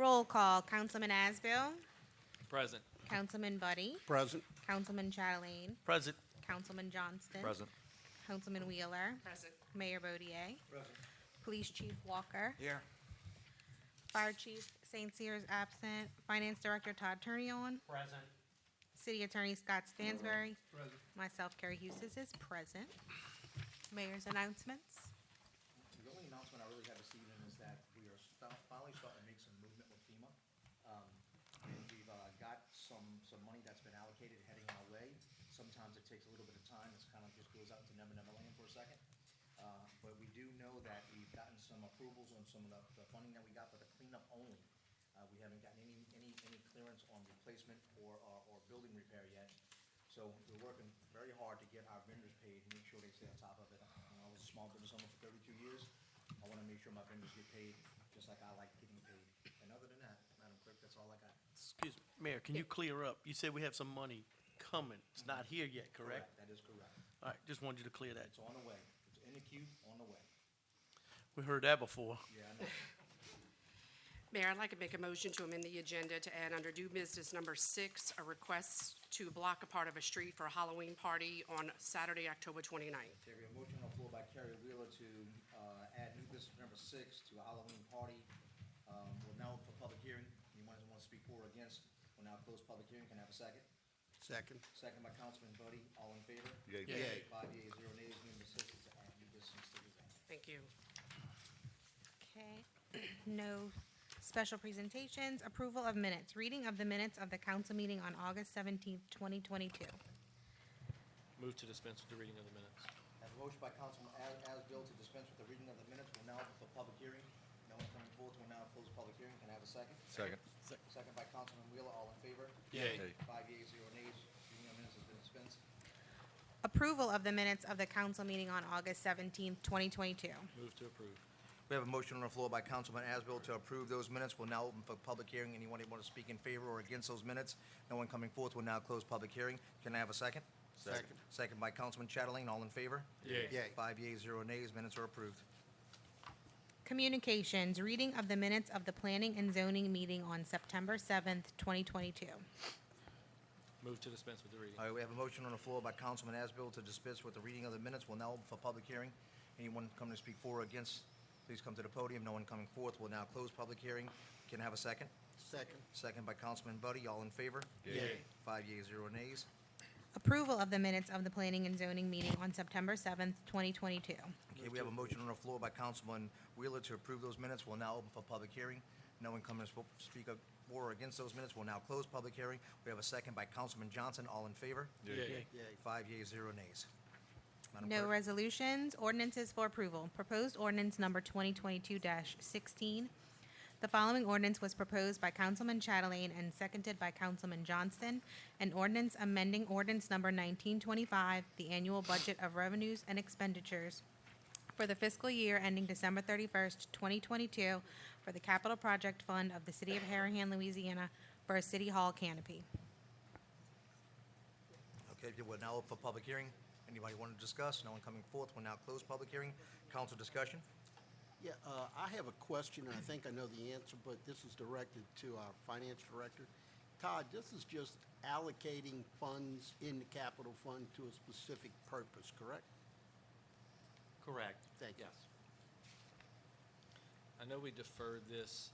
Roll call, Councilman Asbill, Present. Councilman Buddy, Present. Councilman Chatelain, Present. Councilman Johnston. Present. Councilman Wheeler, Present. Mayor Bodier, Present. Police Chief Walker, Here. Fire Chief St. Cyr is absent, Finance Director Todd Turnion, Present. City Attorney Scott Stansberry, Present. myself, Carrie Husis, is present. Mayor's announcements. The only announcement I really have this evening is that we are finally starting to make some movement with FEMA. And we've got some money that's been allocated heading our way. Sometimes it takes a little bit of time, it's kind of just goes out into never land for a second. But we do know that we've gotten some approvals on some of the funding that we got for the cleanup only. We haven't gotten any clearance on replacement or building repair yet. So we're working very hard to get our vendors paid, and make sure they stay on top of it. I was a small business owner for 32 years. I want to make sure my vendors get paid, just like I like getting paid. And other than that, Madam Clerk, that's all I got. Excuse me, Mayor, can you clear up? You said we have some money coming. It's not here yet, correct? That is correct. All right, just wanted you to clear that. It's on the way. It's in the queue, on the way. We heard that before. Yeah, I know. Mayor, I'd like to make a motion to amend the agenda to add under new business number 6, a request to block a part of a street for a Halloween party on Saturday, October 29th. Okay, we have a motion on the floor by Carrie Wheeler to add new business number 6 to a Halloween party. We're now for public hearing. Anyone who wants to speak for or against, we'll now close public hearing. Can I have a second? Second. Second by Councilman Buddy. All in favor? Yay. Yay. 5 yeas, 0 nays. Number 6 is to add new business to the agenda. Thank you. Okay, no special presentations. Approval of minutes. Reading of the minutes of the council meeting on August 17th, 2022. Move to dispense with the reading of the minutes. I have a motion by Councilman Asbill to dispense with the reading of the minutes. We're now open for public hearing. No one coming forth. We'll now close public hearing. Can I have a second? Second. Second by Councilman Wheeler. All in favor? Yay. 5 yeas, 0 nays. Reading of minutes has been dispensed. Approval of the minutes of the council meeting on August 17th, 2022. Move to approve. We have a motion on the floor by Councilman Asbill to approve those minutes. We'll now open for public hearing. Anyone who want to speak in favor or against those minutes? No one coming forth. We'll now close public hearing. Can I have a second? Second. Second by Councilman Chatelain. All in favor? Yay. 5 yeas, 0 nays. Minutes are approved. Communications. Reading of the minutes of the planning and zoning meeting on September 7th, 2022. Move to dispense with the reading. All right, we have a motion on the floor by Councilman Asbill to dispense with the reading of the minutes. We'll now open for public hearing. Anyone coming to speak for or against, please come to the podium. No one coming forth. We'll now close public hearing. Can I have a second? Second. Second by Councilman Buddy. All in favor? Yay. 5 yeas, 0 nays. Approval of the minutes of the planning and zoning meeting on September 7th, 2022. Okay, we have a motion on the floor by Councilman Wheeler to approve those minutes. We'll now open for public hearing. No one coming to speak up for or against those minutes. We'll now close public hearing. We have a second by Councilman Johnson. All in favor? Yay. 5 yeas, 0 nays. Madam No Clerk. resolutions, ordinances for approval. Proposed ordinance number 2022-16. The following ordinance was proposed by Councilman Chatelain and seconded by Councilman Johnston. An ordinance amending ordinance number 1925, the annual budget of revenues and expenditures for the fiscal year ending December 31st, 2022, for the Capital Project Fund of the City of Harahan, Louisiana, for a City Hall canopy. Okay, we're now open for public hearing. Anybody want to discuss? No one coming forth. We'll now close public hearing. Council discussion? Yeah, I have a question, and I think I know the answer, but this is directed to our finance director. Todd, this is just allocating funds in the capital fund to a specific purpose, correct? Correct. Thank you. Yes. I know we deferred this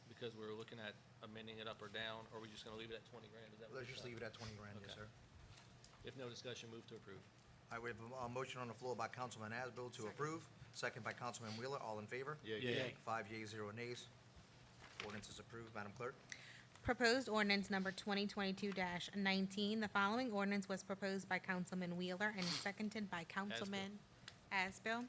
because we were looking at amending it up or down, or are we just going to leave it at 20 grand? Is that what Let's we're just saying? leave it at 20 grand, yes, Okay. sir. If no discussion, move to approve. All right, we have a motion on the floor by Councilman Asbill to approve, second by Councilman Wheeler. All in favor? Yay. 5 yeas, 0 nays. Ordinance is approved. Madam Clerk? Proposed ordinance number 2022-19. The following ordinance was proposed by Councilman Wheeler and seconded by Councilman Asbill.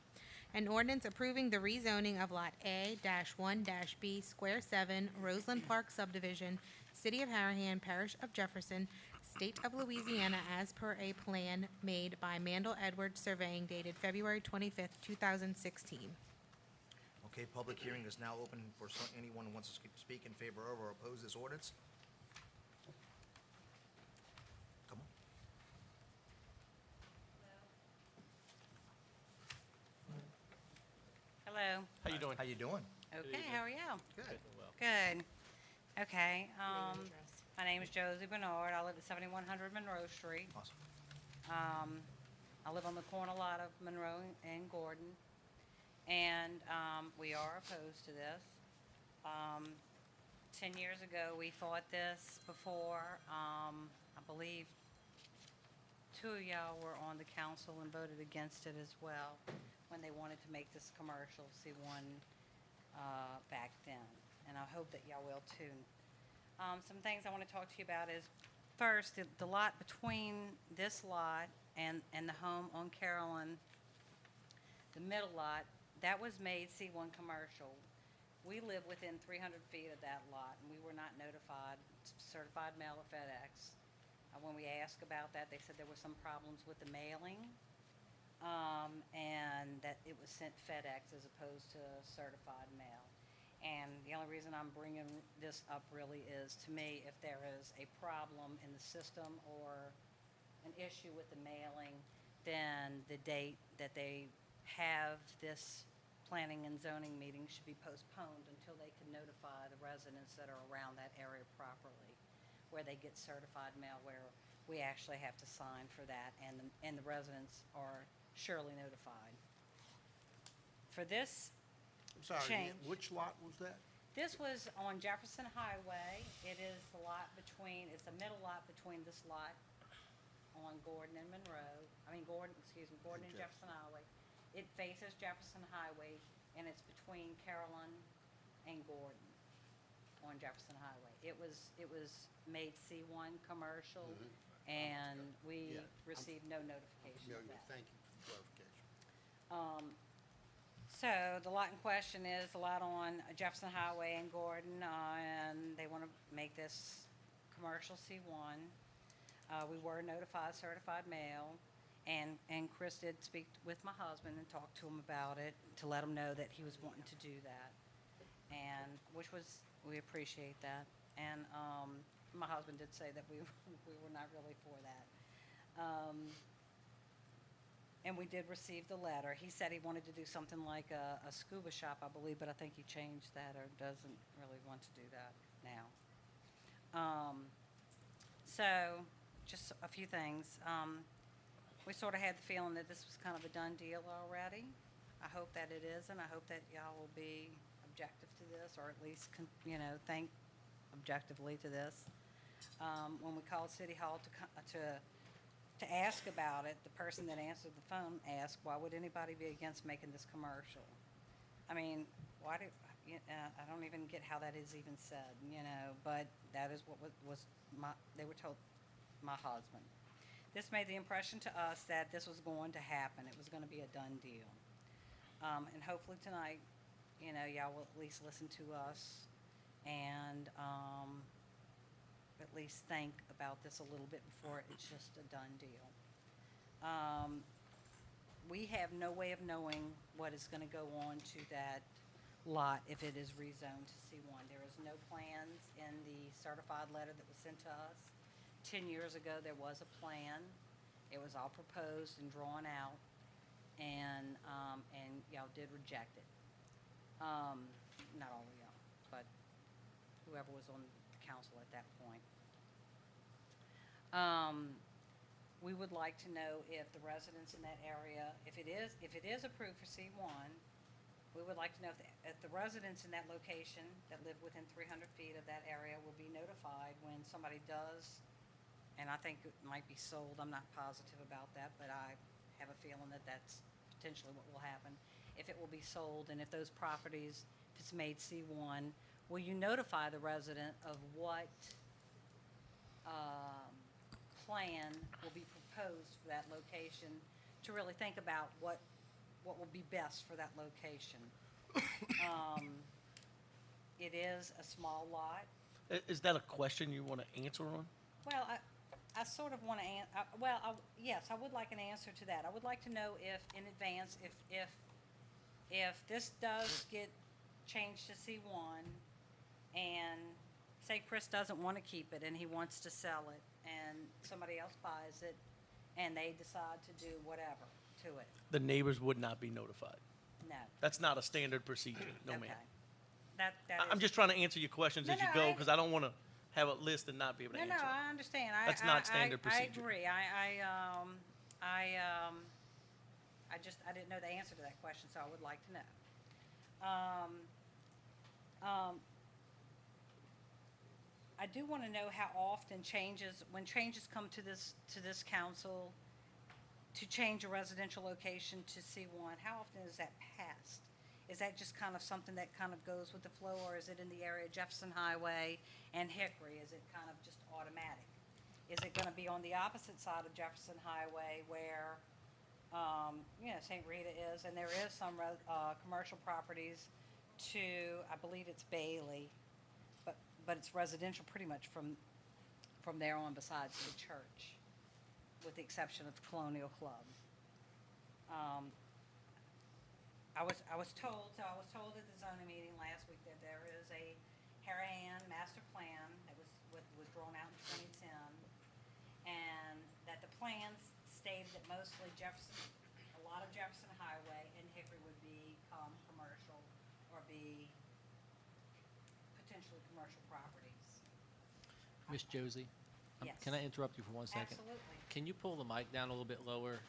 An ordinance approving the rezoning of Lot A-1-B, Square 7, Roseland Park subdivision, City of Harahan, Parish of Jefferson, State of Louisiana, as per a plan made by Mandel Edwards Surveying dated February 25th, 2016. Okay, public hearing is now open for anyone who wants to speak in favor of or oppose this ordinance. Come on. Hello. How you doing? How you doing? Okay, how are you? Good. Good. Okay, Name and address. my name is Josie Bernard. I live at 7100 Monroe Street. Awesome. I live on the corner lot of Monroe and Gordon, and we are opposed to this. 10 years ago, we fought this before. I believe two of y'all were on the council and voted against it as well when they wanted to make this commercial C1 back then, and I hope that y'all will too. Some things I want to talk to you about is, first, the lot between this lot and the home on Carolyn, the middle lot, that was made C1 commercial. We live within 300 feet of that lot, and we were not notified, certified mail or FedEx. When we asked about that, they said there were some problems with the mailing, and that it was sent FedEx as opposed to certified mail. And the only reason I'm bringing this up really is, to me, if there is a problem in the system or an issue with the mailing, then the date that they have this planning and zoning meeting should be postponed until they can notify the residents that are around that area properly, where they get certified mail, where we actually have to sign for that, and the residents are surely notified. For this, I'm sorry, Change. which lot was that? this was on Jefferson Highway. It is the lot between, it's the middle lot between this lot on Gordon and Monroe. Gordon and Jefferson Highway. It faces Jefferson Highway, and it's between Carolyn and Gordon on Jefferson Highway. It was made C1 commercial, and we Yeah. received no notification of that. Thank you for the clarification. So the lot in question is the lot on Jefferson Highway in Gordon, and they want to make this commercial C1. We were notified certified mail, and Chris did speak with my husband and talk to him about it to let him know that he was wanting to do that, and we appreciate that. And my husband did say that we were not really for that. And we did receive the letter. He said he wanted to do something like a scuba shop, I believe, but I think he changed that or doesn't really want to do that now. So, just a few things. We sort of had the feeling that this was kind of a done deal already. I hope that it is, and I hope that y'all will be objective to this, or at least, think objectively to this. When we called City Hall to ask about it, the person that answered the phone asked, why would anybody be against making this commercial? I don't even get how that is even said, but that is what they were told my husband. This made the impression to us that this was going to happen. It was going to be a done deal. And hopefully tonight, y'all will at least listen to us and at least think about this a little bit before it's just a done deal. We have no way of knowing what is going to go on to that lot if it is rezoned to C1. There is no plans in the certified letter that was sent to us. 10 years ago, there was a plan. It was all proposed and drawn out, and y'all did reject it. Not all of y'all, but whoever was on the council at that point. We would like to know if the residents in that area, if it is approved for C1, we would like to know if the residents in that location that live within 300 feet of that area will be notified when somebody does, and I think it might be sold, I'm not positive about that, but I have a feeling that that's potentially what will happen. If it will be sold, and if those properties, if it's made C1, will you notify the resident of what plan will be proposed for that location, to really think about what will be best for that location? It is a small lot. Is that a question you want to answer on? Well, I sort of want to, yes, I would like an answer to that. I would like to know if, in advance, if this does get changed to C1, and say Chris doesn't want to keep it and he wants to sell it, and somebody else buys it, and they decide to do whatever to it. The neighbors would not be notified. No. That's not a standard procedure, no ma'am. Okay. that I'm is- just trying to answer your questions No, as you no, go, I- because I don't want to have a list and not be able to No, answer. no, I understand. That's not standard I procedure. agree. I didn't know the answer to that question, so I would like to know. I do want to know how often when changes come to this council to change a residential location to C1, how often is that passed? Is that just kind of something that kind of goes with the flow, or is it in the area of Jefferson Highway and Hickory? Is it kind of just automatic? Is it gonna be on the opposite side of Jefferson Highway where, St. Rita is, and there is some commercial properties to, I believe it's Bailey, but it's residential pretty much from there on besides the church, with the exception of the Colonial Club. I was told at the zoning meeting last week that there is a Harahan master plan that was drawn out in 2010, and that the plans stated that mostly a lot of Jefferson Highway and Hickory would become commercial or be potentially commercial properties. Miss Josie? Yes. Can I interrupt you for 1 second? Absolutely. Can you pull the mic down a little bit lower?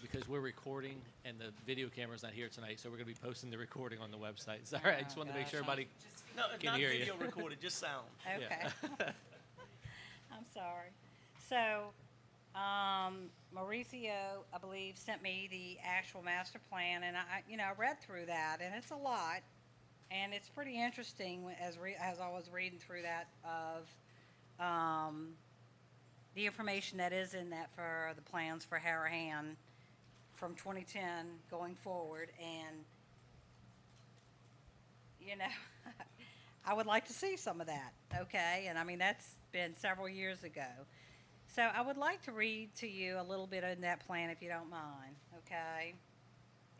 Because we're recording and the video camera's not here tonight, so we're gonna be posting the recording on the website. Sorry, I just wanted to make sure gosh. everybody, No, it's Can not hear you. video recorded, just sound. Okay. I'm sorry. So, Mauricio, I believe, sent me the actual master plan, and I read through that, and it's a lot, and it's pretty interesting as I was reading through that of, the information that is in that for the plans for Harahan from 2010 going forward, and, I would like to see some of that, okay? And I mean, that's been several years ago. So I would like to read to you a little bit in that plan, if you don't mind, okay?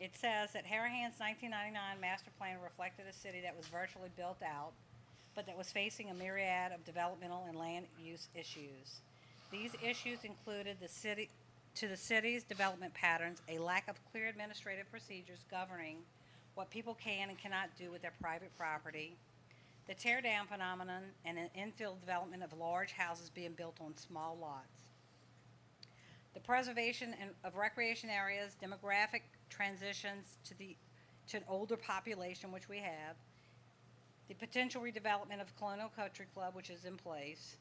It says that Harahan's 1999 master plan reflected a city that was virtually built out, but that was facing a myriad of developmental and land use issues. These issues included the city's development patterns, a lack of clear administrative procedures governing what people can and cannot do with their private property, the tear-down phenomenon, and an infill development of large houses being built on small lots. The preservation of recreation areas, demographic transitions to an older population, which we have, the potential redevelopment of Colonial Country Club, which is in place,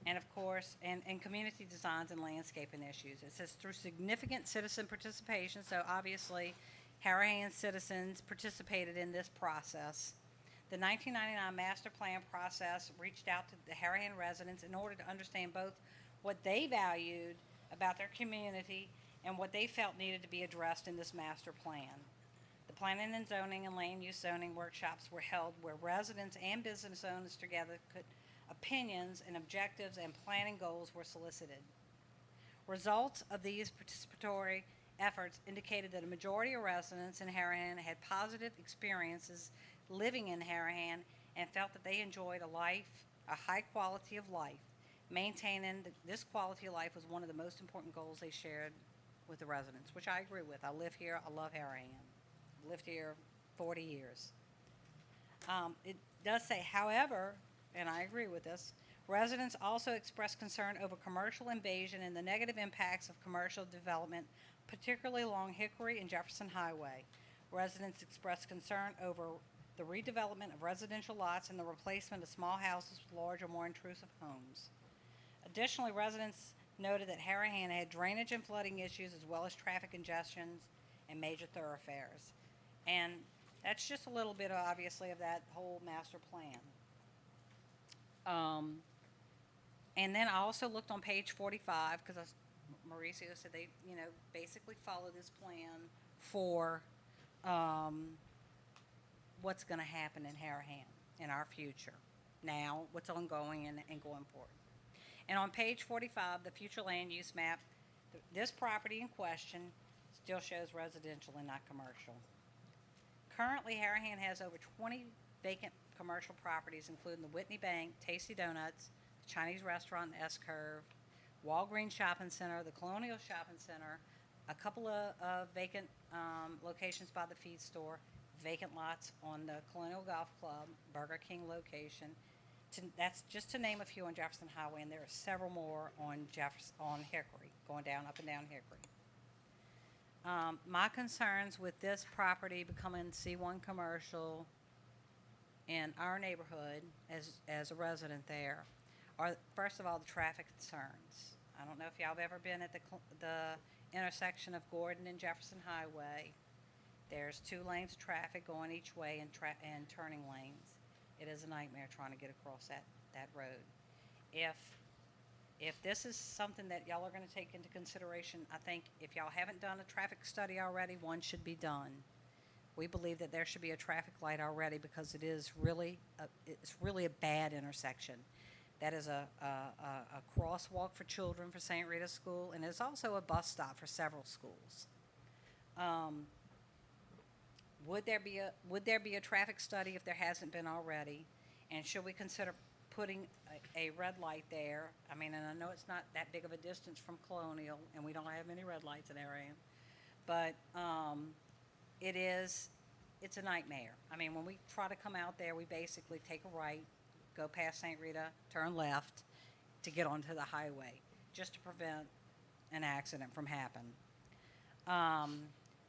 and of course, and community designs and landscaping issues. It says through significant citizen participation, so obviously Harahan citizens participated in this process. The 1999 master plan process reached out to the Harahan residents in order to understand both what they valued about their community and what they felt needed to be addressed in this master plan. The planning and zoning and land use zoning workshops were held where residents and business owners together could opinions and objectives and planning goals were solicited. Results of these participatory efforts indicated that a majority of residents in Harahan had positive experiences living in Harahan and felt that they enjoyed a high quality of life. Maintaining this quality of life was one of the most important goals they shared with the residents, which I agree with. I live here. I love Harahan. I've lived here 40 years. It does say, however, and I agree with this, residents also expressed concern over commercial invasion and the negative impacts of commercial development, particularly along Hickory and Jefferson Highway. Residents expressed concern over the redevelopment of residential lots and the replacement of small houses with larger, more intrusive homes. Additionally, residents noted that Harahan had drainage and flooding issues as well as traffic congestions and major thoroughfares. And that's just a little bit, obviously, of that whole master plan. And then I also looked on page 45, because Mauricio said they, basically follow this plan for what's going to happen in Harahan in our future. Now, what's ongoing and going forward. And on page 45, the future land use map, this property in question still shows residential and not commercial. Currently, Harahan has over 20 vacant commercial properties, including the Whitney Bank, Tasty Donuts, the Chinese restaurant, S-Curve, Walgreens Shopping Center, the Colonial Shopping Center, a couple of vacant locations by the feed store, vacant lots on the Colonial Golf Club, Burger King location. That's just to name a few on Jefferson Highway, and there are several more on Hickory, going down, up and down Hickory. My concerns with this property becoming C1 commercial in our neighborhood as a resident there are, first of all, the traffic concerns. I don't know if y'all have ever been at the intersection of Gordon and Jefferson Highway. There's 2 lanes of traffic going each way and turning lanes. It is a nightmare trying to get across that road. If this is something that y'all are going to take into consideration, I think if y'all haven't done a traffic study already, one should be done. We believe that there should be a traffic light already because it's really a bad intersection. That is a crosswalk for children for St. Rita's School, and it's also a bus stop for several schools. Would there be a traffic study if there hasn't been already? And should we consider putting a red light there? I mean, and I know it's not that big of a distance from Colonial, and we don't have many red lights in our area, but it's a nightmare. I mean, when we try to come out there, we basically take a right, go past St. Rita, turn left to get onto the highway, just to prevent an accident from happening.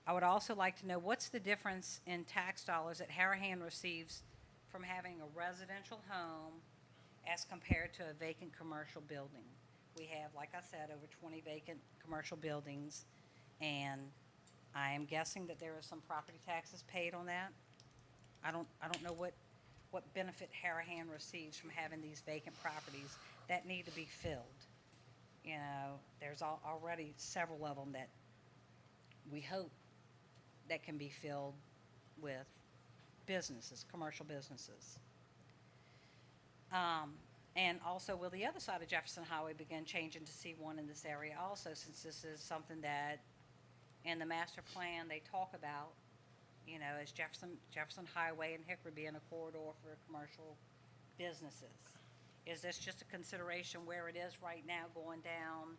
I would also like to know what's the difference in tax dollars that Harahan receives from having a residential home as compared to a vacant commercial building. We have, like I said, over 20 vacant commercial buildings, and I am guessing that there are some property taxes paid on that. I don't know what benefit Harahan receives from having these vacant properties that need to be filled. You know, there's already several of them that we hope that can be filled with businesses, commercial businesses. And also, will the other side of Jefferson Highway begin changing to C1 in this area also, since this is something that in the master plan they talk about, you know, as Jefferson Highway and Hickory being a corridor for commercial businesses. Is this just a consideration where it is right now going down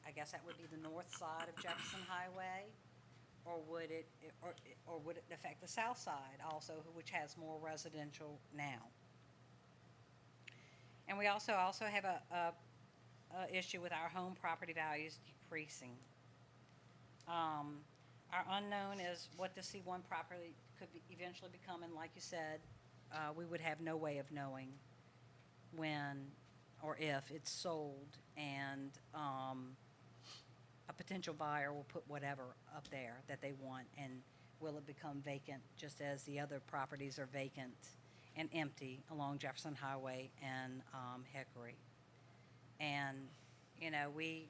I guess that would be the north side of Jefferson Highway? Or would it affect the south side also, which has more residential now? And we also have a issue with our home property values decreasing. Our unknown is what the C1 property could eventually become, and like you said, we would have no way of knowing when or if it's sold, and a potential buyer will put whatever up there that they want, and will it become vacant just as the other properties are vacant and empty along Jefferson Highway and Hickory. And, you know, we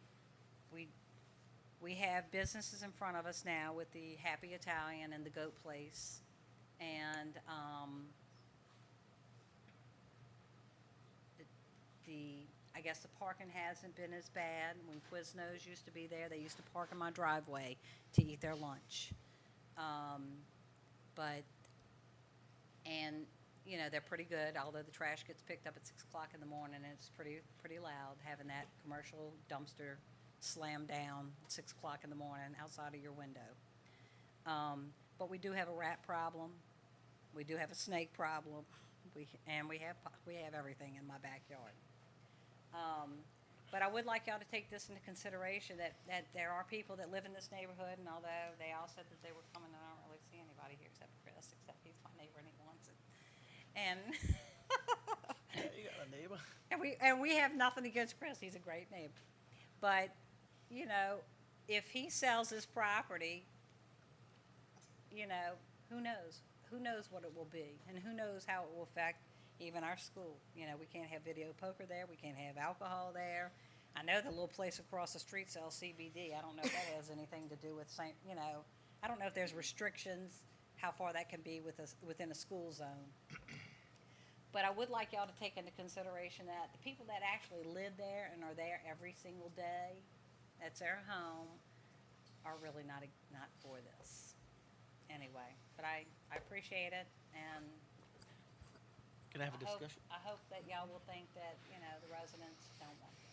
have businesses in front of us now with the Happy Italian and the Goat Place, and I guess the parking hasn't been as bad. When Quiznos used to be there, they used to park in my driveway to eat their lunch. And you know, they're pretty good, although the trash gets picked up at 6 o'clock in the morning, and it's pretty loud having that commercial dumpster slam down at 6 o'clock in the morning outside of your window. But we do have a rat problem. We do have a snake problem. We have everything in my backyard. But I would like y'all to take this into consideration that there are people that live in this neighborhood, and although they all said that they were coming, I don't really see anybody here except Chris, except he's my neighbor and he wants it. And You got a neighbor? and we have nothing against Chris. He's a great neighbor. But, you know, if he sells his property, you know, who knows? Who knows what it will be, and who knows how it will affect even our school. You know, we can't have video poker there. We can't have alcohol there. I know the little place across the street sells CBD. I don't know if that has anything to do with you know, I don't know if there's restrictions, how far that can be within a school zone. But I would like y'all to take into consideration that the people that actually live there and are there every single day, that's their home, are really not for this. Anyway, but I appreciate it, and Can I have a discussion? I hope that y'all will think that, you know, the residents don't want this.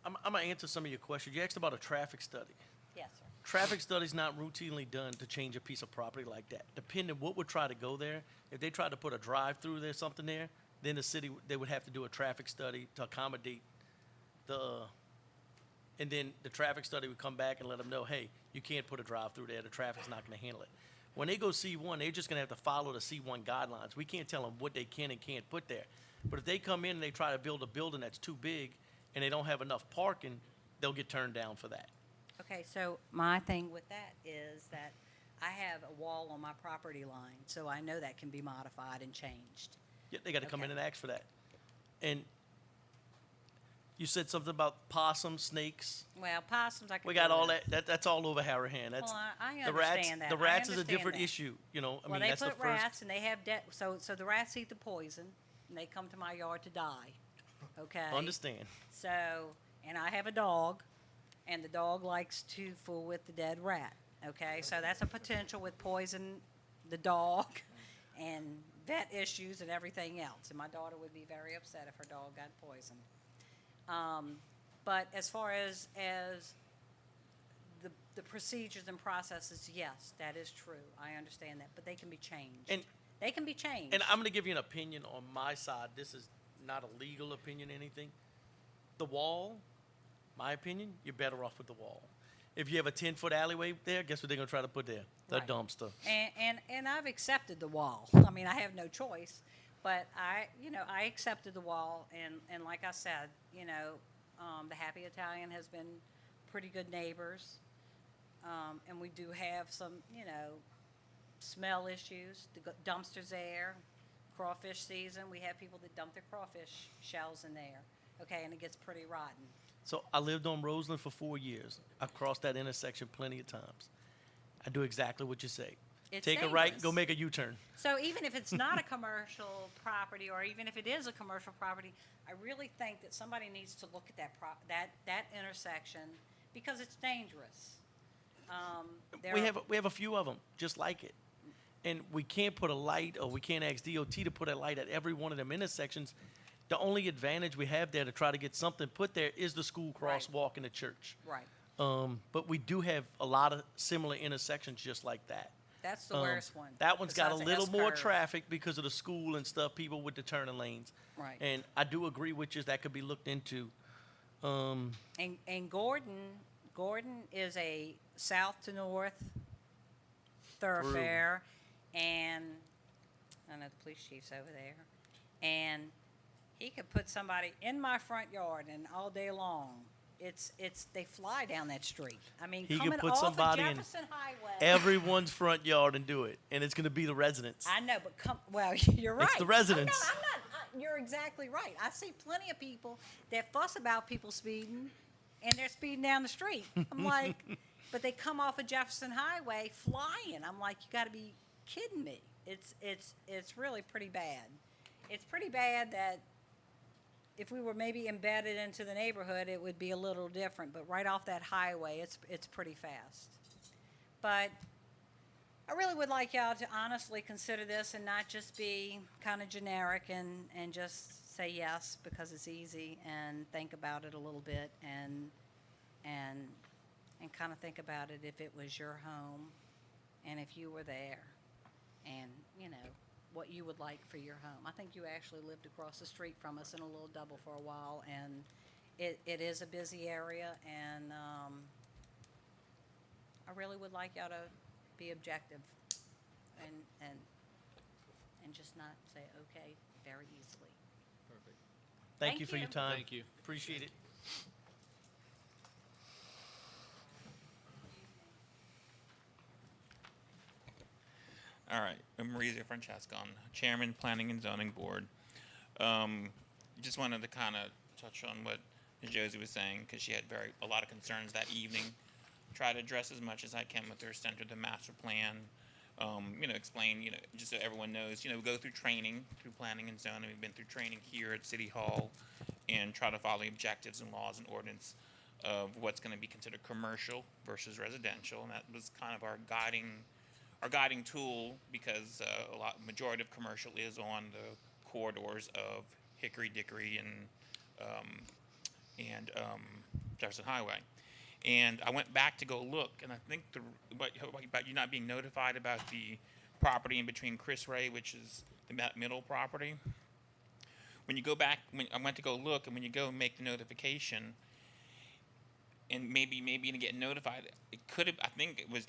I'm gonna answer some of your questions. You asked about a traffic study. Yes, sir. traffic study's not routinely done to change a piece of property like that. Depending what would try to go there, if they tried to put a drive-through there, something there, then the city, they would have to do a traffic study to accommodate and then the traffic study would come back and let them know, hey, you can't put a drive-through there, the traffic's not gonna handle it. When they go C1, they're just gonna have to follow the C1 guidelines. We can't tell them what they can and can't put there. But if they come in and they try to build a building that's too big and they don't have enough parking, they'll get turned down for that. Okay, so my thing with that is that I have a wall on my property line, so I know that can be modified and changed. Yeah, they gotta come in Okay. and ask for that. And you said something about possums, snakes. Well, possums I can We got deal all with. that's all over Harahan. That's Well, I the rats. understand that. The I rats is a understand different that. issue. You know, I Well, mean they that's the put first. rats and they have so the rats eat the poison and they come to my yard to die. Okay. Understand? So, and I have a dog, and the dog likes to fool with the dead rat. Okay, so that's a potential with poison the dog and vet issues and everything else. And my daughter would be very upset if her dog got poisoned. But as far as the procedures and processes, yes, that is true. I understand that, but they can be changed. And- they can be changed. And I'm going to give you an opinion on my side. This is not a legal opinion or anything. The wall, my opinion, you're better off with the wall. If you have a 10-foot alleyway there, guess what they're going to try to put there? The Right. dumpster. And I've accepted the wall. I mean, I have no choice, but I accepted the wall, and like I said, the Happy Italian has been pretty good neighbors, and we do have some, smell issues. The dumpsters there, crawfish season, we have people that dump their crawfish shells in there, okay, and it gets pretty rotten. So I lived on Roseland for 4 years. I've crossed that intersection plenty of times. I do exactly what you say. It's Take a right, dangerous. go make a U-turn. So even if it's not a commercial property, or even if it is a commercial property, I really think that somebody needs to look at that intersection because it's dangerous. We have a few of them just like it. And we can't put a light, or we can't ask DOT to put a light at every one of them intersections. The only advantage we have there to try to get something put there is the school Right. crosswalk and the church. Right. But we do have a lot of similar intersections just like that. That's the worst one. That one's got a Besides the little more S-curve. traffic because of the school and stuff, people with the turning lanes. Right. And I do agree with you, that could be looked into. And Gordon is a south to north thoroughfare, and I know the police chief's over there, and he could put somebody in my front yard and all day long. They fly down that street. I mean, He could coming put off somebody of in Jefferson Highway. Everyone's front yard and do it, and it's going to be the residents. I know, but well, you're right. It's the residents. I'm not, you're exactly right. I see plenty of people that fuss about people speeding, and they're speeding down the street. I'm like, but they come off of Jefferson Highway flying. I'm like, you got to be kidding me. It's really pretty bad. It's pretty bad that if we were maybe embedded into the neighborhood, it would be a little different. But right off that highway, it's pretty fast. But I really would like y'all to honestly consider this and not just be kind of generic and just say yes because it's easy, and think about it a little bit and kind of think about it if it was your home and if you were there and, what you would like for your home. I think you actually lived across the street from us in a little double for a while, and it is a busy area, and I really would like y'all to be objective and just not say okay very easily. Perfect. Thank Thank you for your you. time. Thank you. Appreciate it. All right, I'm Maurizio Francesco, I'm Chairman, Planning and Zoning Board. Just wanted to kind of touch on what Ms. Josie was saying, because she had a lot of concerns that evening. Try to address as much as I can with her, center the master plan. Explain, just so everyone knows, we go through training, through planning and zoning. We've been through training here at City Hall, and try to follow the objectives and laws and ordinance of what's going to be considered commercial versus residential, and that was kind of our guiding tool, because majority of commercial is on the corridors of Hickory Dickory and Jefferson Highway. And I went back to go look, and I think about you not being notified about the property in between Chris Ray, which is the middle property. When you go back, when I went to go look, and when you go and make the notification, and maybe you get notified, it could have. I think it was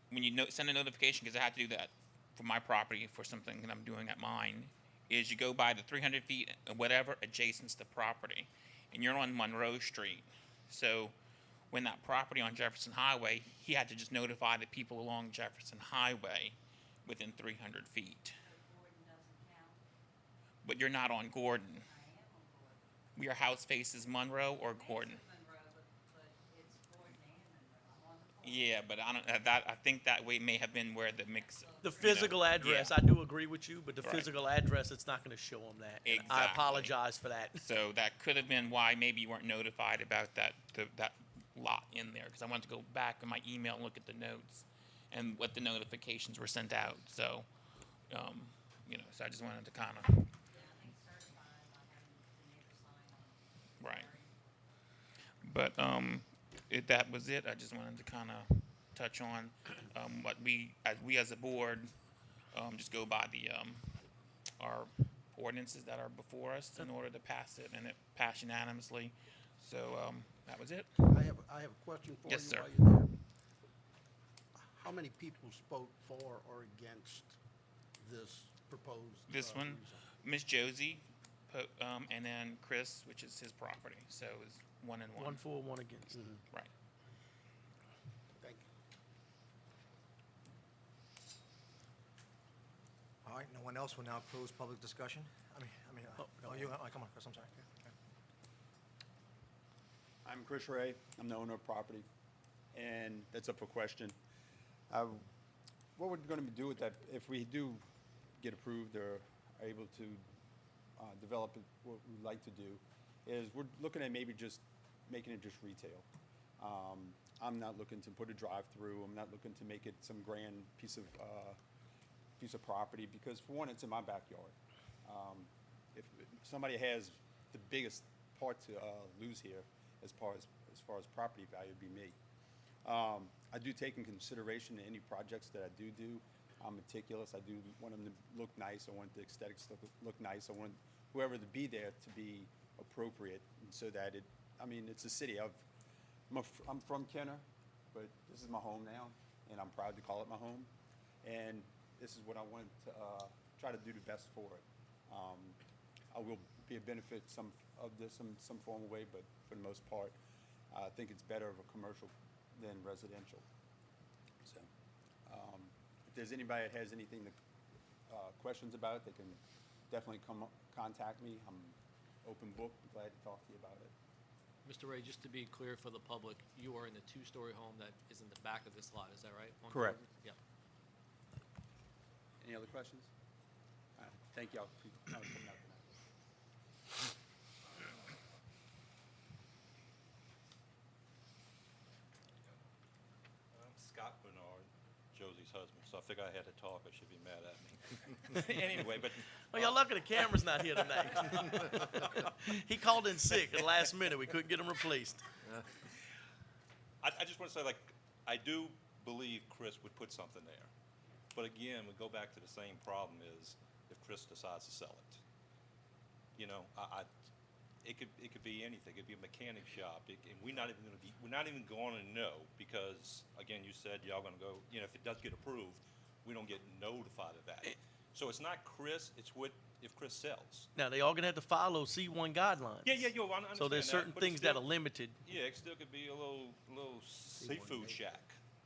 when you send a notification, because I have to do that for my property for something that I'm doing at mine. Is you go by the 300 feet, whatever, adjacent to the property, and you're on Monroe Street. So when that property on Jefferson Highway, he had to just notify the people along Jefferson Highway within 300 feet. But you're not on Gordon. Your house faces Monroe or Gordon? Yeah, but I don't. I think that way may have been where the mix. The physical address, yeah. I do agree with you, but the Right. physical address, it's not going to show them that. And I Exactly. apologize for that. So that could have been why maybe you weren't notified about that lot in there, because I wanted to go back in my email and look at the notes and what the notifications were sent out. So, so I just wanted to kind of. Right. But that was it. I just wanted to kind of touch on what we as a board just go by our ordinances that are before us in order to pass it, and it passed unanimously. So that was it. I have a question for you. Yes, sir. While you're there. How many people spoke for or against this proposed? This one, rezone? Miss Josie, and then Chris, which is his property. So it was 1 and 1. 1 for, 1 against. Right. Thank you. All right, no one else will now close public discussion. Come on, Chris, I'm sorry. Okay. I'm Chris Ray. I'm the owner of property, and that's up for question. What we're going to do with that, if we do get approved or are able to develop it, what we'd like to do is we're looking at maybe just making it just retail. I'm not looking to put a drive-through. I'm not looking to make it some grand piece of property, because for one, it's in my backyard. If somebody has the biggest part to lose here as far as property value, would be me. I do take in consideration any projects that I do. I'm meticulous. I do want them to look nice. I want the aesthetics to look nice. I want whoever to be there to be appropriate, and so that it's a city. I'm from Kenner, but this is my home now, and I'm proud to call it my home. And this is what I want to try to do the best for it. I will be a benefit some form of way, but for the most part, I think it's better of a commercial than residential. So, if there's anybody that has anything questions about it, they can definitely contact me. I'm open book. I'm glad to talk to you about it. Mr. Ray, just to be clear for the public, you are in the 2-story home that is in the back of this lot, is that right? On Correct. Gordon? Yep. Any other questions? All right. Thank y'all for coming out tonight. I'm Scott Bernard, Josie's husband, so I figure I had to talk, or she'd be mad at me. Anyway, but Well, y'all lucky the camera's not here tonight. He called in sick at the last minute. We couldn't get him replaced. I just want to say, I do believe Chris would put something there. But again, we go back to the same problem is if Chris decides to sell it. It could be anything. It could be a mechanic shop. And we're not even going to know, because again, you said y'all going to go, if it does get approved, we don't get notified of that. So it's not Chris, it's if Chris sells. Now, they all going to have to follow C1 guidelines. Yeah, I understand So there's that, certain but it's things that still- are limited. Yeah, it still could be a little seafood shack.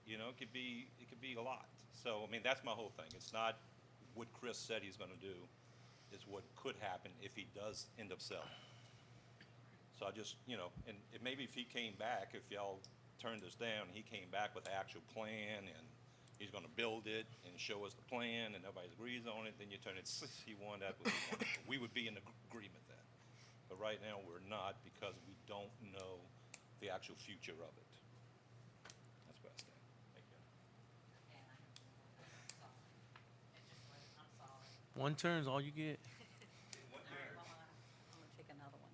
It could be a lot. So that's my whole thing. It's not what Chris said he's going to do. It's what could happen if he does end up selling. So I just and maybe if he came back, if y'all turned this down, he came back with the actual plan and he's going to build it and show us the plan and everybody agrees on it, then you turn it C1. That would be wonderful. We would be in agreement then. But right now we're not, because we don't know the actual future of it. That's where I stand. Thank you. One turn's all you get. I'm gonna take another one.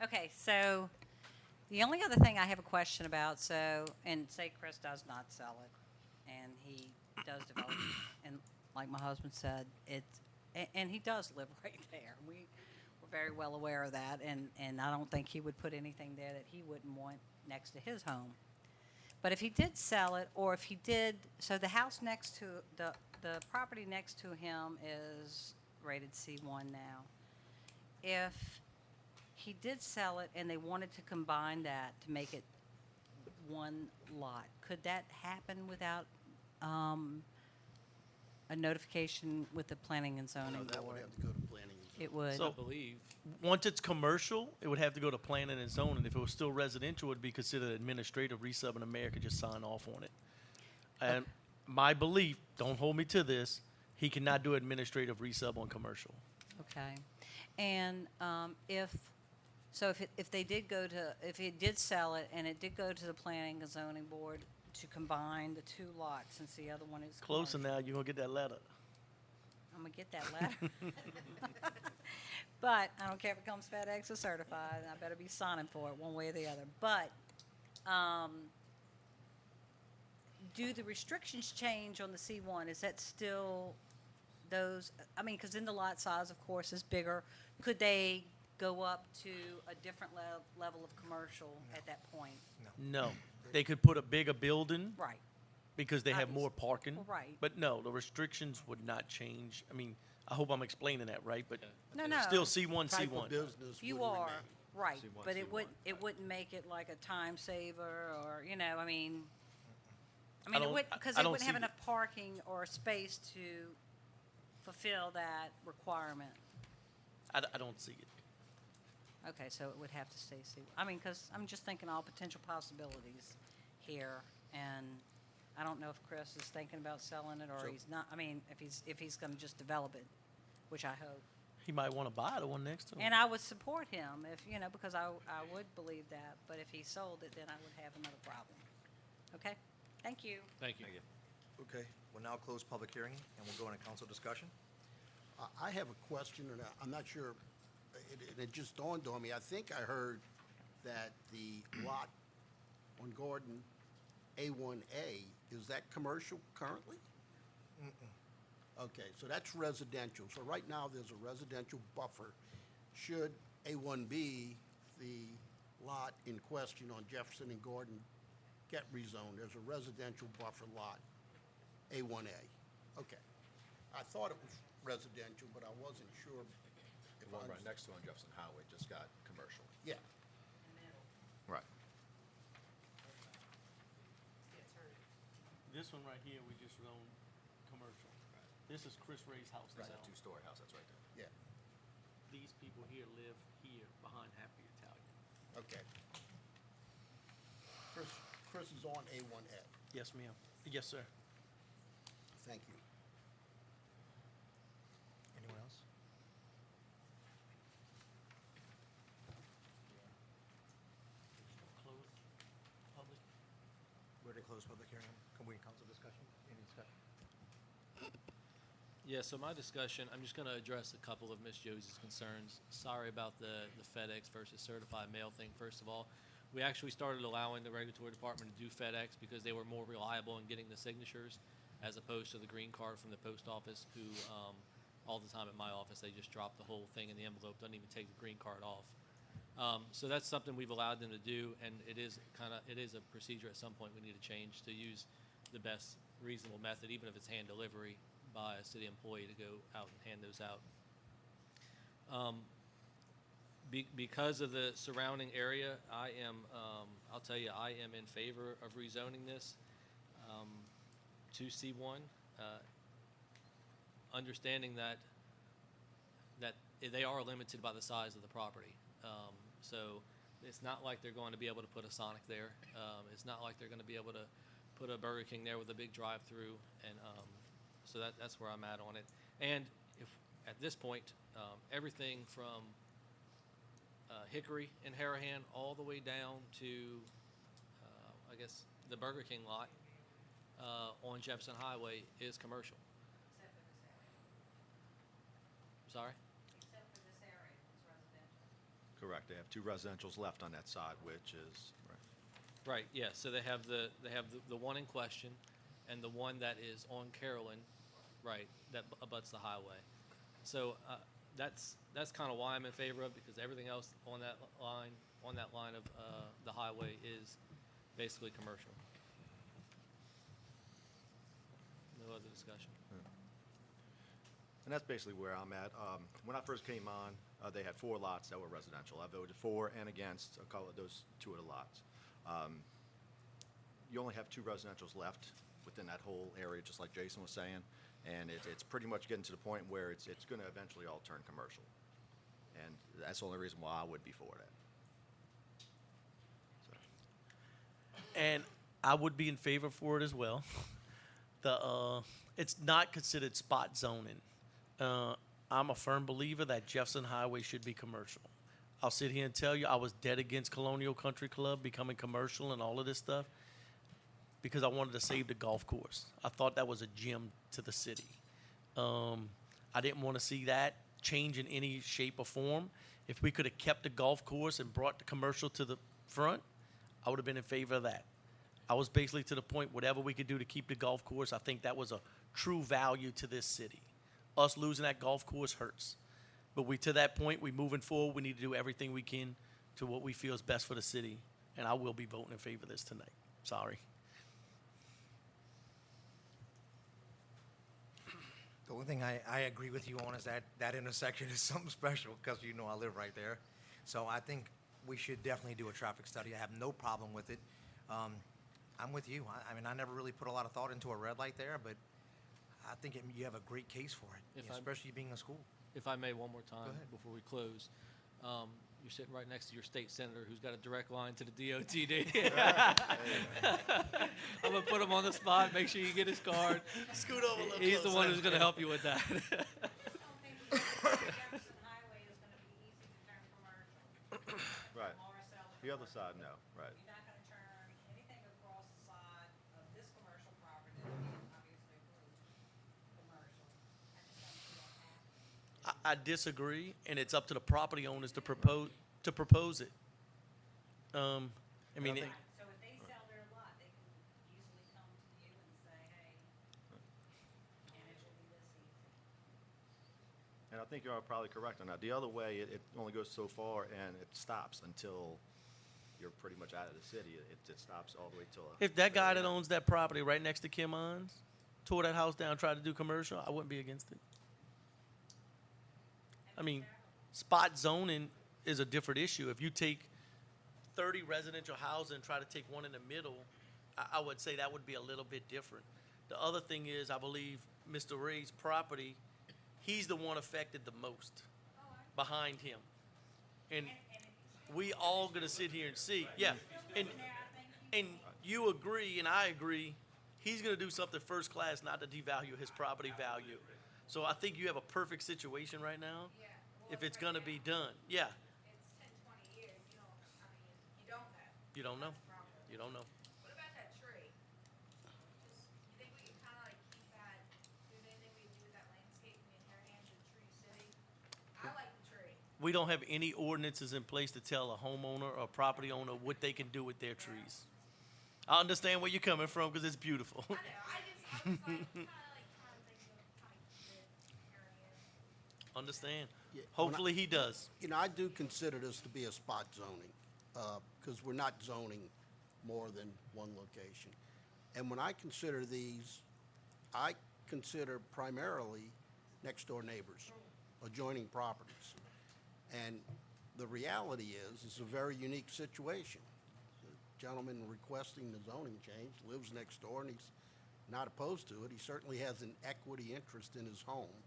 Okay, so The only other thing I have a question about, so, and say Chris does not sell it, and he does develop it, and like my husband said, and he does live right there. We're very well aware of that, and I don't think he would put anything there that he wouldn't want next to his home. But if he did sell it, or if he did, so the house next to, the property next to him is rated C1 now. If he did sell it and they wanted to combine that to make it one lot, could that happen without a notification with the planning and zoning No, board? that would have to go to planning. and It would. So- I believe. Once it's commercial, it would have to go to planning and zoning. If it was still residential, it would be considered administrative resub, and the mayor could just sign off on it. And my belief, don't hold me to this, he cannot do administrative resub on commercial. Okay. And if they did go to, if he did sell it and it did go to the planning and zoning board to combine the two lots, since the other one is Closer commercial, now, you're gonna get that letter. I'm gonna get that letter. But I don't care if it comes FedEx or certified, I better be signing for it one way or the other. But, do the restrictions change on the C1? Is that still those, I mean, because then the lot size, of course, is bigger. Could they go up to a different level of commercial at that point? No, they could put a bigger building Right. because they have more Obviously. parking. Well, right. But no, the restrictions would not change. I mean, I hope I'm explaining that right, but No, no. still C1, Type of C1. business You would are, remain. right, C1, but it C1. wouldn't make it like a time saver or, I mean, I it don't- would, because I they don't wouldn't have see enough parking or space to fulfill that requirement. I don't see it. Okay, so it would have to stay C. I mean, because I'm just thinking all potential possibilities here, and I don't know if Chris is thinking about selling it or So- he's not. I mean, if he's going to just develop it, which I hope. He might want to buy the one next to him. And I would support him if, because I would believe that, but if he sold it, then I would have another problem. Okay? Thank you. Thank you. Okay, we'll now close public hearing, and we'll go into council discussion. I have a question, and I'm not sure, it just dawned on me. I think I heard that the lot on Gordon, A1A, is that commercial currently? Okay, so that's residential. So right now, there's a residential buffer. Should A1B, the lot in question on Jefferson and Gordon, get rezoned, there's a residential buffer lot, A1A. Okay. I thought it was residential, but I wasn't sure if The one I right next to on Jefferson Highway just got commercial. Yeah. Right. This one right here, we just zoned commercial. This is Chris Ray's house. Right, that's that out. two-story house, that's right there. Yeah, These people here live here behind Happy Italian. okay. Chris is on A1A. Yes, ma'am. Yes, sir. Thank you. Anyone else? Close public. We're to close public hearing. Can we council discussion? Any discussion? Yeah, so my discussion, I'm just going to address a couple of Miss Josie's concerns. Sorry about the FedEx versus certified mail thing, first of all. We actually started allowing the regulatory department to do FedEx because they were more reliable in getting the signatures as opposed to the green card from the post office who, all the time at my office, they just drop the whole thing in the envelope, don't even take the green card off. So that's something we've allowed them to do, and it is a procedure at some point we need to change to use the best reasonable method, even if it's hand delivery by a city employee to go out and hand those out. Because of the surrounding area, I'll tell you, I am in favor of rezoning this to C1, understanding that they are limited by the size of the property. So it's not like they're going to be able to put a Sonic there. It's not like they're going to be able to put a Burger King there with a big drive-through, and so that's where I'm at on it. And if at this point, everything from Hickory and Harahan all the way down to, I guess, the Burger King lot on Jefferson Highway is commercial. Except for this area. Sorry? Except for this area, it's residential. Correct. They have 2 residentials left on that side, which is, right. Right, yeah, so they have the one in question and the one that is on Carolyn, right, that abuts the highway. So, that's kind of why I'm in favor of, because everything else on that line of, the highway is basically commercial. No other discussion. And that's basically where I'm at. When I first came on, they had 4 lots that were residential. I voted for and against a couple of those 2 of the lots. You only have 2 residentials left within that whole area, just like Jason was saying, and it's pretty much getting to the point where it's going to eventually all turn commercial. And that's the only reason why I would be for that. And I would be in favor for it as well. It's not considered spot zoning. I'm a firm believer that Jefferson Highway should be commercial. I'll sit here and tell you I was dead against Colonial Country Club becoming commercial and all of this stuff because I wanted to save the golf course. I thought that was a gem to the city. I didn't want to see that change in any shape or form. If we could have kept the golf course and brought the commercial to the front, I would have been in favor of that. I was basically to the point, whatever we could do to keep the golf course, I think that was a true value to this city. Us losing that golf course hurts. But to that point, we moving forward, we need to do everything we can to what we feel is best for the city. And I will be voting in favor of this tonight. Sorry. The only thing I agree with you on is that intersection is something special because you know I live right there. So I think we should definitely do a traffic study. I have no problem with it. I'm with you. I mean, I never really put a lot of thought into a red light there, but I think you have a great case for it, especially being a school. If I may, one more time ahead. before we close. You're sitting right next to your state senator who's got a direct line to the DOT. I'm going to put him on the spot, make sure you get his card. Scoot over a little He's the closer. one who's going to help you with that. Jefferson Highway is gonna be easy to turn commercial. Right. Marcel to The other commercial. side, no, right. You're not gonna turn anything across the side of this commercial property that is obviously approved, commercial. I just don't see that happening. I disagree, and it's up to the property owners to propose it. I mean, think- So if they sell their lot, they can easily come to you and say, hey, and it should be this easy. And I think you are probably correct on that. The other way, it only goes so far and it stops until you're pretty much out of the city. It stops all the way till. if that guy that owns that property right next to Kim On's tore that house down, tried to do commercial, I wouldn't be against it. I mean, spot zoning is a different issue. If you take 30 residential houses and try to take one in the middle, I would say that would be a little bit different. The other thing is, I believe Mr. Ray's property, he's the one affected the most behind him. And we all gonna sit here and see, yeah, and you agree and I agree, he's gonna do something first class not to devalue his property value. So I think you have a perfect situation right now, if it's gonna be done, yeah. It's 10, 20 years, you don't, I mean, you don't know. You don't know, That's the problem. you don't know. What about that tree? Just, you think we could kinda like keep that, do anything we could do with that landscape in Harahan to Tree City? I like the tree. We don't have any ordinances in place to tell a homeowner or property owner what they can do with their trees. I understand where you're coming from, cause it's beautiful. I know, I'm just like, kinda thinking of trying to keep it Harahan. Understand? Yeah, Hopefully he does. You know, I do consider this to be a spot zoning, because we're not zoning more than one location. And when I consider these, I consider primarily next-door neighbors, adjoining properties. And the reality is, it's a very unique situation. The gentleman requesting the zoning change lives next door, and he's not opposed to it. He certainly has an equity interest in his home.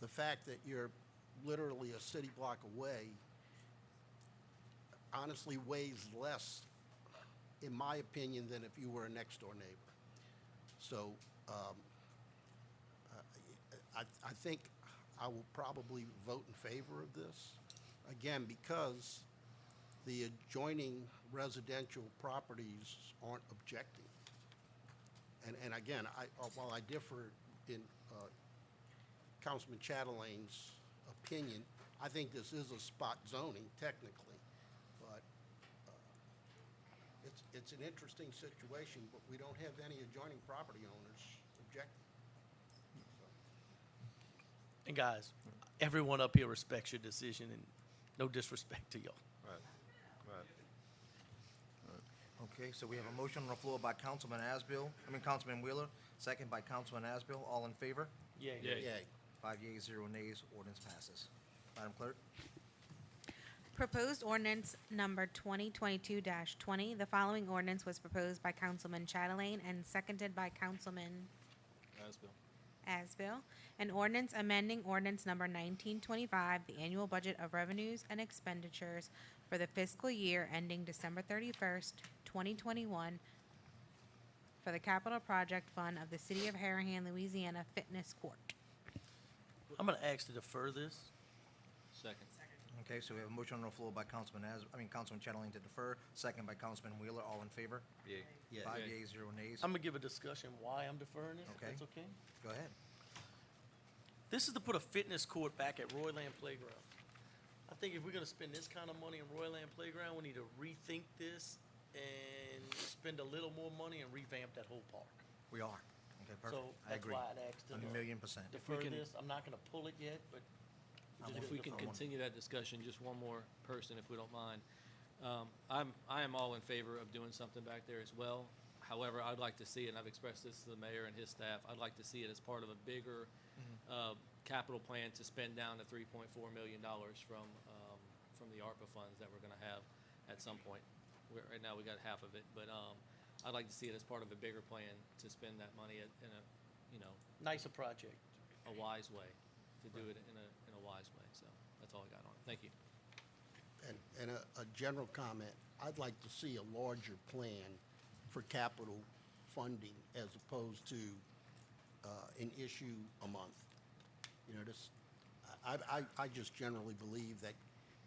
The fact that you're literally a city block away honestly weighs less, in my opinion, than if you were a next-door neighbor. So I think I will probably vote in favor of this, again, because the adjoining residential properties aren't objecting. And again, while I differ in Councilman Chatelain's opinion, I think this is a spot zoning technically, but it's an interesting situation, but we don't have any adjoining property owners objecting. And guys, everyone up here respects your decision, and no disrespect to y'all. Right, right. Okay, so we have a motion on the floor by Councilman Wheeler, second by Councilman Asbill. All in favor? Yeah. Yay. 5 yeas, 0 nays. Ordinance passes. Madam Clerk? Proposed ordinance number 2022-20. The following ordinance was proposed by Councilman Chatelain and seconded by Councilman Asbill. An ordinance amending ordinance number 1925, the annual budget of revenues and expenditures for the fiscal year ending December 31st, 2021, for the capital project fund of the City of Harahan, Louisiana Fitness Court. I'm gonna ask to defer this. Second. Okay, so we have a motion on the floor by Councilman Chatelain to defer, second by Councilman Wheeler. All in favor? Yay. Yeah. 5 Yay. yeas, 0 nays. I'm gonna give a discussion why I'm deferring this, if Okay. that's okay? Go ahead. This is to put a fitness court back at Royland Playground. I think if we're gonna spend this kind of money in Royland Playground, we need to rethink this and spend a little more money and revamp that whole park. We are. Okay, perfect. So I that's agree. why I'd asked to 1,000,000%. defer can- this. I'm not gonna pull it yet, but If we can continue that discussion, just one more person, if we don't mind. I am all in favor of doing something back there as well. However, I'd like to see, and I've expressed this to the mayor and his staff, I'd like to see it as part of a bigger capital plan to spend down the $3.4 million from the ARPA funds that we're gonna have at some point. Right now, we got half of it, but I'd like to see it as part of a bigger plan to spend that money in a, nicer project. a wise way, to do it in a wise way. So that's all I got on it. Thank you. And a general comment, I'd like to see a larger plan for capital funding as opposed to an issue a month. You know, I just generally believe that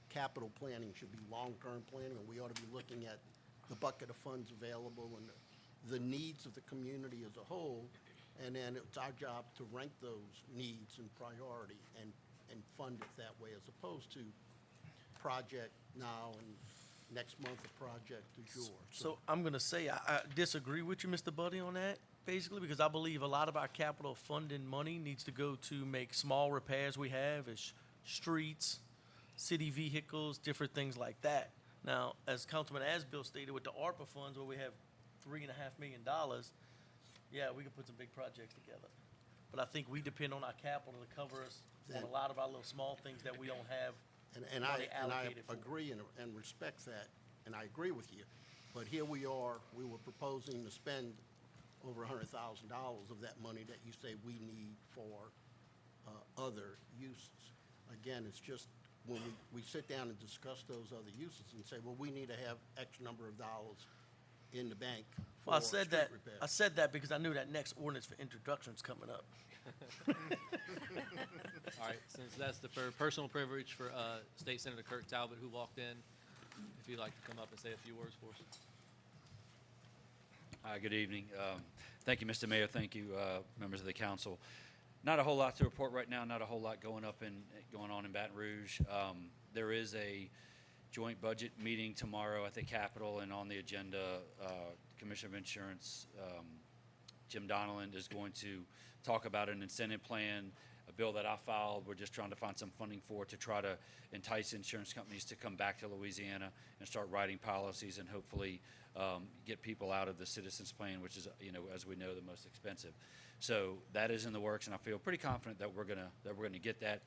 capital planning should be long-term planning, and we ought to be looking at the bucket of funds available and the needs of the community as a whole, and then it's our job to rank those needs in priority and fund it that way, as opposed to project now and next month a project du jour. So I'm gonna say I disagree with you, Mr. Buddy, on that, basically, because I believe a lot of our capital funding money needs to go to make small repairs we have as streets, city vehicles, different things like that. Now, as Councilman Asbill stated, with the ARPA funds where we have $3.5 million, yeah, we can put some big projects together. But I think we depend on our capital to cover us on a lot of our little small things that we don't have And money I allocated for. agree and respect that, and I agree with you. But here we are, we were proposing to spend over $100,000 of that money that you say we need for other uses. Again, it's just when we sit down and discuss those other uses and say, well, we need to have X number of dollars in the bank for Well, I street said that, repairs. I said that because I knew that next ordinance for introduction's coming up. All right, since that's the personal privilege for State Senator Kirk Talbot, who walked in, if you'd like to come up and say a few words for us. Hi, good evening. Thank you, Mr. Mayor. Thank you, members of the council. Not a whole lot to report right now. Not a whole lot going on in Baton Rouge. There is a joint budget meeting tomorrow at the Capitol, and on the agenda, Commissioner of Insurance, Jim Donneland, is going to talk about an incentive plan, a bill that I filed. We're just trying to find some funding for it to try to entice insurance companies to come back to Louisiana and start writing policies and hopefully get people out of the Citizens Plan, which is, as we know, the most expensive. So that is in the works, and I feel pretty confident that we're gonna get that.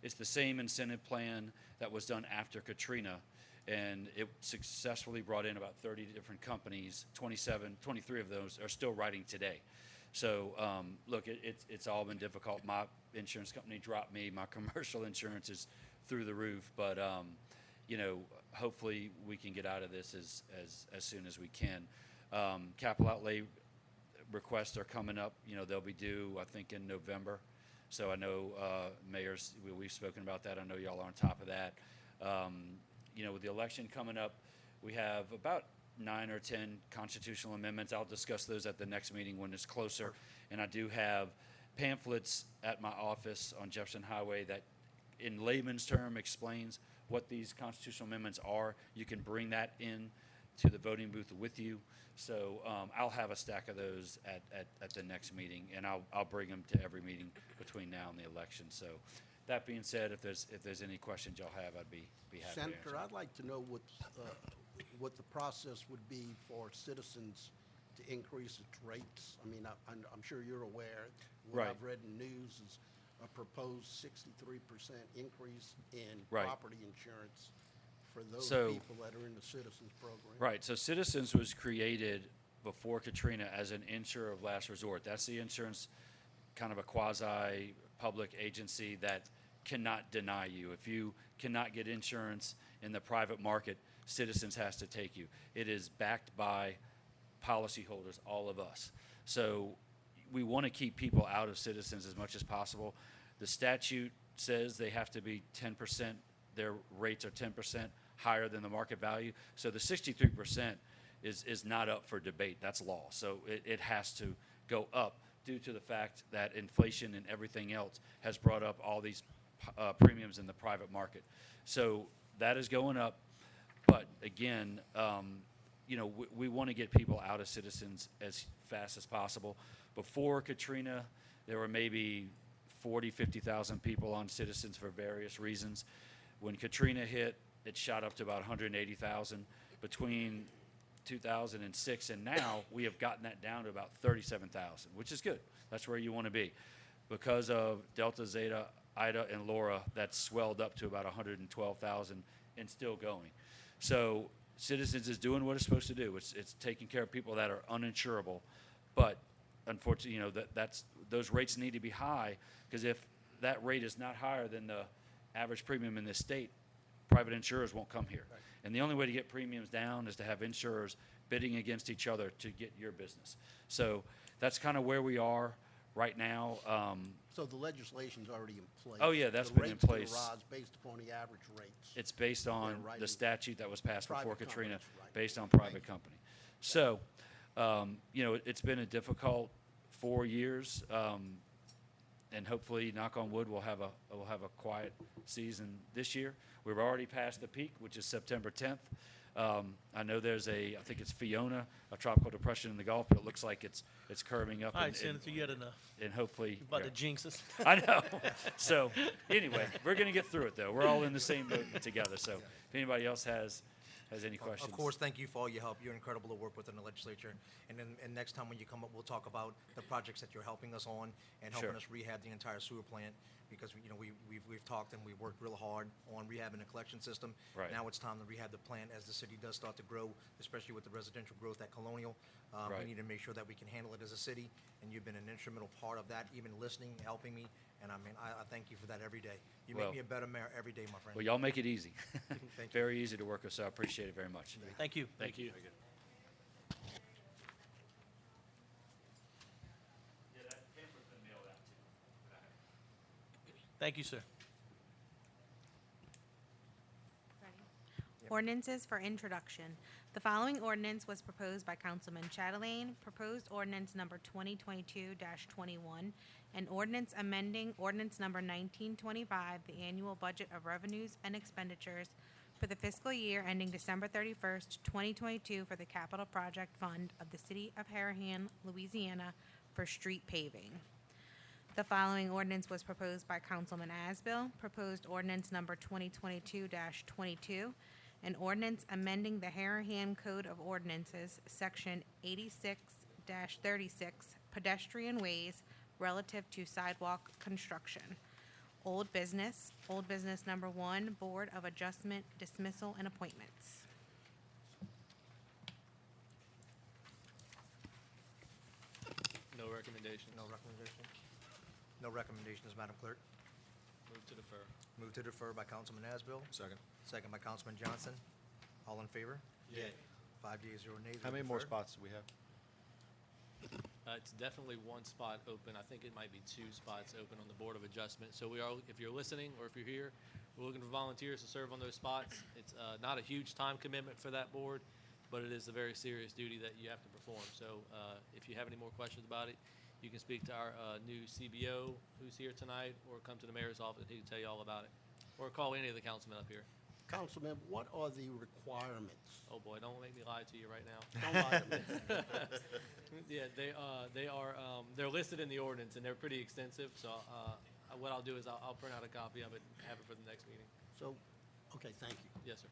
It's the same incentive plan that was done after Katrina, and it successfully brought in about 30 different companies. 23 of those are still writing today. So, look, it's all been difficult. My insurance company dropped me. My commercial insurance is through the roof. But, hopefully we can get out of this as soon as we can. Capital outlay requests are coming up. They'll be due, I think, in November. So I know, mayors, we've spoken about that. I know y'all are on top of that. With the election coming up, we have about 9 or 10 constitutional amendments. I'll discuss those at the next meeting when it's closer. And I do have pamphlets at my office on Jefferson Highway that in layman's term explains what these constitutional amendments are. You can bring that in to the voting booth with you. So I'll have a stack of those at the next meeting, and I'll bring them to every meeting between now and the election. So that being said, if there's any questions y'all have, I'd be happy to answer. Senator, I'd like to know what the process would be for citizens to increase its rates. I mean, I'm sure you're aware, what Right. I've read in news is a proposed 63% increase in Right. property insurance for those So- people that are in the Citizens Program. Right, so Citizens was created before Katrina as an insurer of last resort. That's the insurance, kind of a quasi-public agency that cannot deny you. If you cannot get insurance in the private market, Citizens has to take you. It is backed by policyholders, all of us. So we want to keep people out of Citizens as much as possible. The statute says they have to be 10%, their rates are 10% higher than the market value. So the 63% is not up for debate. That's law. So it has to go up due to the fact that inflation and everything else has brought up all these premiums in the private market. So that is going up. But again, we want to get people out of Citizens as fast as possible. Before Katrina, there were maybe 40, 50,000 people on Citizens for various reasons. When Katrina hit, it shot up to about 180,000. Between 2006 and now, we have gotten that down to about 37,000, which is good. That's where you want to be. Because of Delta, Zeta, Ida, and Laura, that's swelled up to about 112,000 and still going. So Citizens is doing what it's supposed to do. It's taking care of people that are uninsurable. But unfortunately, those rates need to be high, because if that rate is not higher than the average premium in this state, private insurers won't come here. Right. And the only way to get premiums down is to have insurers bidding against each other to get your business. So that's kind of where we are right now. So the legislation's already in place? Oh, yeah, that's been in place. The rates can rise based upon the average rates? It's based on right the in statute that was passed before private Katrina, companies, right. based on private company. So, it's been a difficult 4 years, and hopefully, knock on wood, we'll have a quiet season this year. We've already passed the peak, which is September 10th. I know there's I think it's Fiona, a tropical depression in the Gulf, but it looks like it's curving up. All right, Senator, you had enough. And hopefully. You're about yeah. to jinx us. I know. So anyway, we're going to get through it, though. We're all in the same boat together. So if anybody else has any questions. Of course, thank you for all your help. You're incredible to work with in the legislature. And then next time when you come up, we'll talk about the projects that you're helping us on and helping Sure. us rehab the entire sewer plant, because we've talked and we've worked real hard on rehabbing the collection system. Right. Now it's time to rehab the plant as the city does start to grow, especially with the residential growth at Colonial. Right. We need to make sure that we can handle it as a city, and you've been an instrumental part of that, even listening, helping me. And I mean, I thank you for that every day. You Well- make me a better mayor every day, my friend. Well, y'all make it easy. Thank you. Very easy to work with, so I appreciate it very much. Thank you. Thank you. Thank you, sir. Ordinances for introduction. The following ordinance was proposed by Councilman Chatelain, proposed ordinance number 2022-21, an ordinance amending ordinance number 1925, the annual budget of revenues and expenditures for the fiscal year ending December 31st, 2022 for the Capital Project Fund of the City of Harahan, Louisiana for street paving. The following ordinance was proposed by Councilman Asbill, proposed ordinance number 2022-22, an ordinance amending the Harahan Code of Ordinances, Section 86-36, pedestrian ways relative to sidewalk construction. Old business number 1, Board of Adjustment, dismissal, and appointments. No recommendations. No recommendation? No recommendations, Madam Clerk. Move to defer. Move to defer by Councilman Asbill. Second. Second by Councilman Johnson. All in favor? Yay. 5 yeas, 0 nays. How We many more defer. spots do we have? It's definitely one spot open. I think it might be 2 spots open on the Board of Adjustment. So if you're listening or if you're here, we're looking for volunteers to serve on those spots. It's not a huge time commitment for that board, but it is a very serious duty that you have to perform. So if you have any more questions about it, you can speak to our new CBO who's here tonight, or come to the mayor's office. He can tell you all about it. Or call any of the councilmen up here. Councilman, what are the requirements? Oh, boy, don't make me lie to you right now. Don't lie to me. Yeah, they are, they're listed in the ordinance, and they're pretty extensive, so, what I'll do is I'll print out a copy of it and have it for the next meeting. So, okay, thank you. Yes, sir.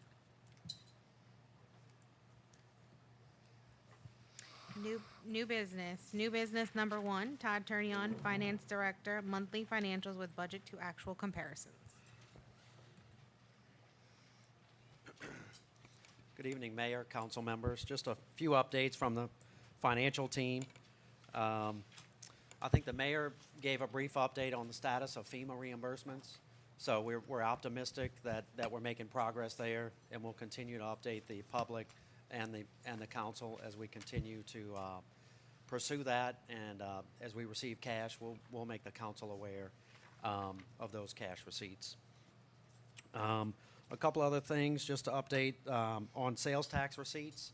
New business. New business number 1, Todd Turnion, Finance Director, monthly financials with budget to actual comparisons. Good evening, Mayor, council members. Just a few updates from the financial team. I think the mayor gave a brief update on the status of FEMA reimbursements. So we're optimistic that we're making progress there, and we'll continue to update the public and the council as we continue to pursue that. And as we receive cash, we'll make the council aware of those cash receipts. A couple other things just to update on sales tax receipts.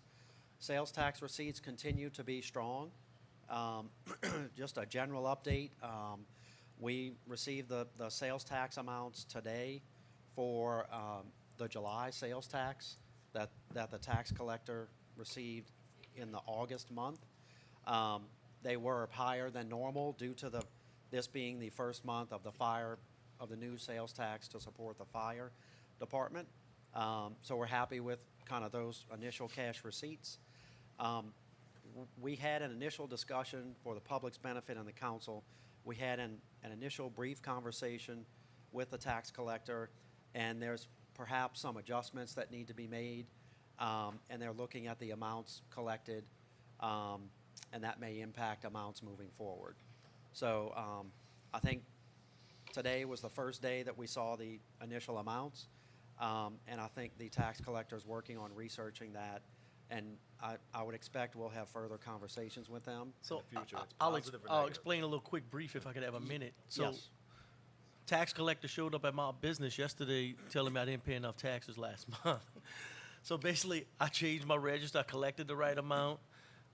Sales tax receipts continue to be strong. Just a general update. We received the sales tax amounts today for the July sales tax that the tax collector received in the August month. They were higher than normal due to this being the first month of the new sales tax to support the fire department. So we're happy with kind of those initial cash receipts. We had an initial discussion for the public's benefit and the council. We had an initial brief conversation with the tax collector, and there's perhaps some adjustments that need to be made, and they're looking at the amounts collected, and that may impact amounts moving forward. So I think today was the first day that we saw the initial amounts, and I think the tax collector is working on researching that, and I would expect we'll have further conversations with them. So the future, it's I'll positive or I'll negative? explain a little quick brief if I could have a minute. So Yes. tax collector showed up at my business yesterday telling me I didn't pay enough taxes last month. So basically, I changed my register. I collected the right amount.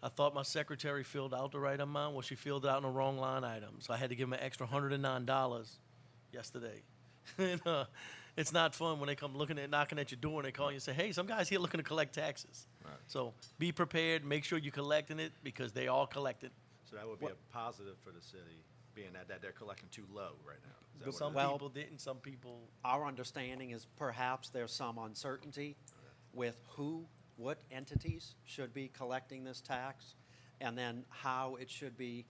I thought my secretary filled out the right amount. Well, she filled it out in the wrong line item. So I had to give him an extra $109 yesterday. And, it's not fun when they come knocking at your door and they call you and say, hey, some guy's here looking to collect taxes. Right. So be prepared. Make sure you're collecting it because they all collected. So that would be a positive for the city, being that they're collecting too low right now. Is that But what some it is? Well- people didn't, some people. Our understanding is perhaps there's some uncertainty with what entities should be collecting this tax, and then how it should be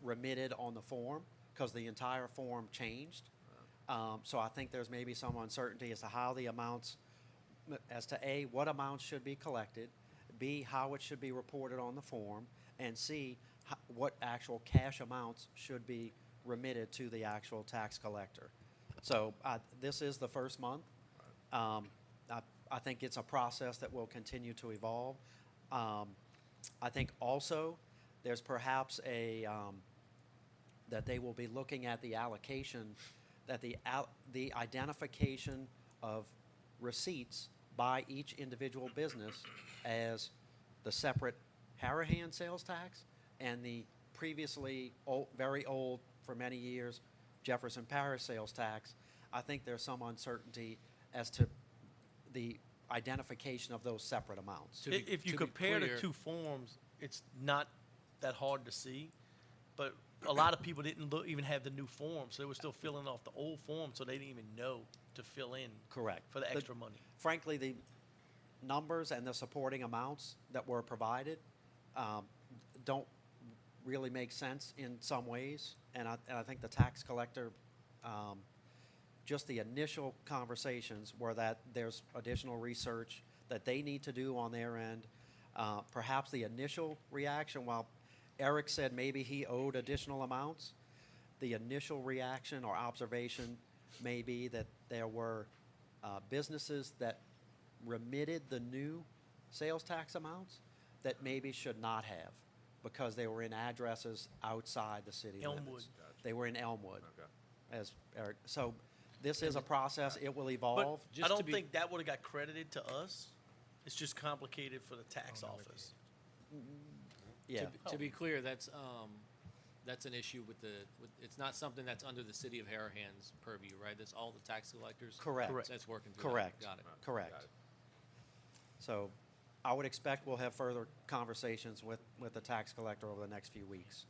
remitted on the form, because the entire form changed. So I think there's maybe some uncertainty as to how the amounts, as to A, what amounts should be collected, B, how it should be reported on the form, and C, what actual cash amounts should be remitted to the actual tax collector. So this is the first month. I think it's a process that will continue to evolve. I think also there's perhaps that they will be looking at the allocation, that the identification of receipts by each individual business as the separate Harahan sales tax and the previously very old, for many years, Jefferson Parish sales tax. I think there's some uncertainty as to the identification of those separate amounts. If you to be compare the clear- two forms, it's not that hard to see. But a lot of people didn't even have the new form, so they were still filling off the old form, so they didn't even know to fill in. Correct. For the extra money. Frankly, the numbers and the supporting amounts that were provided don't really make sense in some ways. And I think the tax collector, just the initial conversations were that there's additional research that they need to do on their end. Perhaps the initial reaction, while Eric said maybe he owed additional amounts, the initial reaction or observation may be that there were businesses that remitted the new sales tax amounts that maybe should not have, because they were in addresses outside the city Elmwood. limits. They were in Elmwood, Okay. as Eric. So this is a process. It will But evolve. I don't think that would have got credited to us. It's just complicated for the tax office. Yeah. To be clear, that's that's an issue with it's not something that's under the city of Harahan's purview, right? That's all the tax collectors? Correct. That's working through that. Correct. Got it. Correct. So I would expect we'll have further conversations with the tax collector over the next few weeks.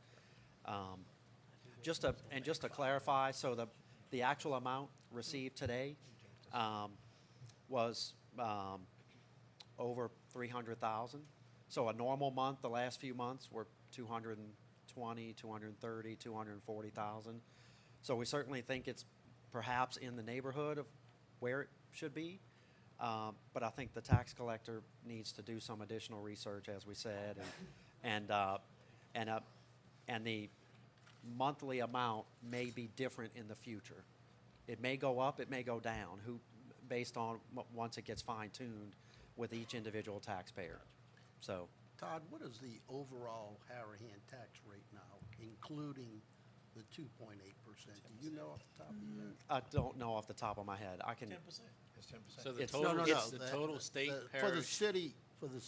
Just to clarify, so the actual amount received today was over 300,000. So a normal month, the last few months were 220, 230, 240,000. So we certainly think it's perhaps in the neighborhood of where it should be. But I think the tax collector needs to do some additional research, as we said, and the monthly amount may be different in the future. It may go up, it may go down, based on once it gets fine-tuned with each individual taxpayer. So, Todd, what is the overall Harahan tax rate now, including the 2.8%? Do you know off the top of your head? I don't know off the top of my head. I can. 10%. It's 10%. So the It's- total, no, it's the that- total state For the parish, city, the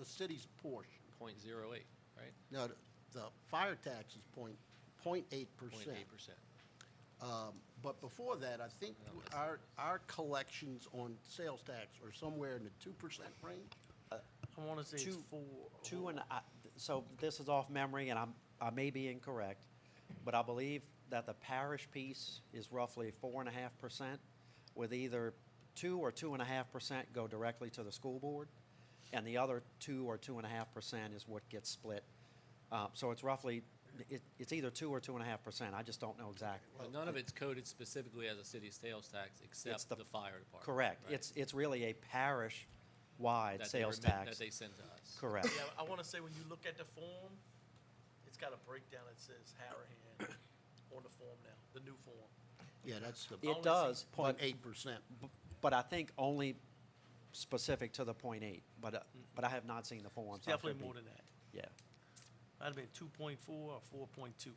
city's portion. 0.08, right? No, the fire tax is 0.8%. 0.8%. But before that, I think our collections on sales tax are somewhere in the 2% range. I want to say it's four. So this is off memory, and I may be incorrect, but I believe that the parish piece is roughly 4.5%, with either 2 or 2.5% go directly to the school board, and the other 2 or 2.5% is what gets split. So it's roughly, it's either 2 or 2.5%. I just don't know exactly. But none of it's coded specifically as a city sales tax except the fire department. Correct. right? It's really a parish-wide That they sales remit- tax. That they send to us. Correct. Yeah, I want to say when you look at the form, it's got a breakdown that says Harahan on the form now, the new form. Yeah, that's the. It does, but 0.8%. But I think only specific to the 0.8, but I have not seen the form. It's so I definitely could be- more than that. Yeah, Might have been 2.4 or 4.2.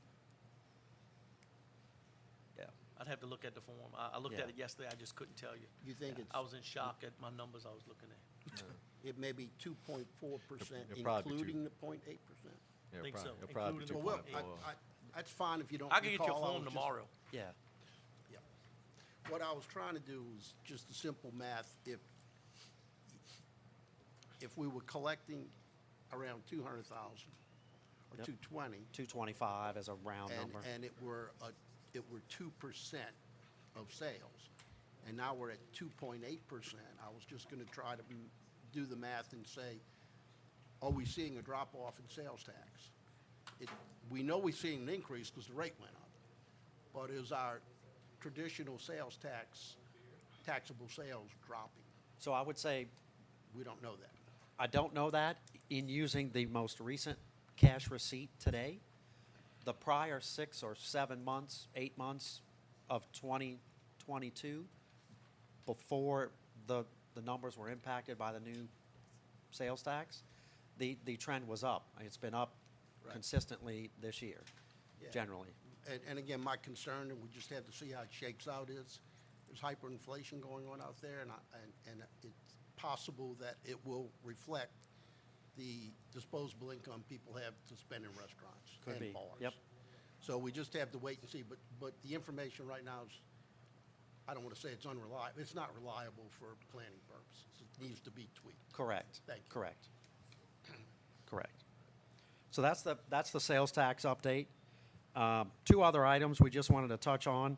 yeah. I'd have to look at the form. I looked at Yeah. it yesterday, I just couldn't tell you. You think it's, I was in shock at my numbers I was looking at. it may be 2.4%, It'll probably be including the 0.8%? Yeah, Think so, it'll probably be including the Well, 2.4. that's fine if you don't I can get your recall. I form was just- tomorrow. Yeah, Yeah. What I was trying to do was just the simple math. If we were collecting around 200,000 or Yep. 220, 225 is a round and, number. and it were 2% of sales, and now we're at 2.8%, I was just gonna try to do the math and say, are we seeing a drop-off in sales tax? We know we're seeing an increase because the rate went up, but is our traditional sales tax, taxable sales dropping? So I would say, We don't know that. I don't know that. In using the most recent cash receipt today, the prior 6 or 7 months, 8 months of 2022, before the numbers were impacted by the new sales tax, the trend was up. It's been up Right. consistently this year, Yeah. generally. And again, my concern, and we just have to see how it shakes out, is there's hyperinflation going on out there, and it's possible that it will reflect the disposable income people have to spend in restaurants Could and be. bars. Yep. So we just have to wait and see, but the information right now is, I don't want to say it's unreliable, it's not reliable for planning purposes. It needs to be tweaked. Correct. Thank you. Correct. Correct. So that's the sales tax update. 2 other items we just wanted to touch on.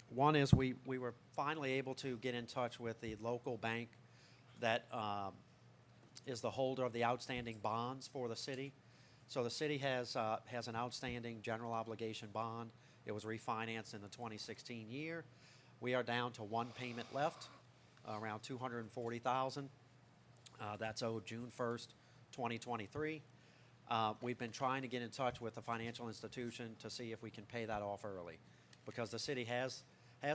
One is we were finally able to get in touch with the local bank that is the holder of the outstanding bonds for the city. So the city has an outstanding general obligation bond. It was refinanced in the 2016 year. We are down to 1 payment left, around $240,000. That's owed June 1st, 2023. We've been trying to get in touch with the financial institution to see if we can pay that off early, because the city has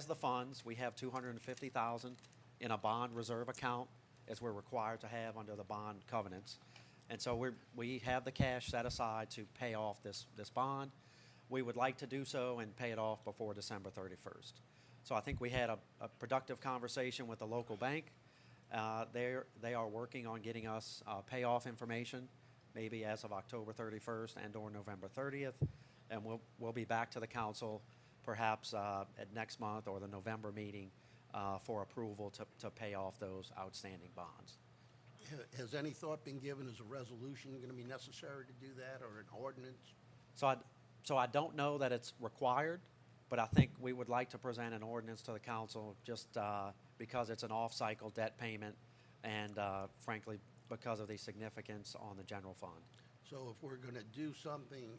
the funds. We have $250,000 in a bond reserve account, as we're required to have under the bond covenants. And so we have the cash set aside to pay off this bond. We would like to do so and pay it off before December 31st. So I think we had a productive conversation with the local bank. They are working on getting us payoff information maybe as of October 31st and/or November 30th. And we'll be back to the council perhaps at next month or the November meeting for approval to pay off those outstanding bonds. Has any thought been given, is a resolution going to be necessary to do that, or an ordinance? So I don't know that it's required, but I think we would like to present an ordinance to the council just because it's an off-cycle debt payment and frankly, because of the significance on the general fund. So if we're going to do something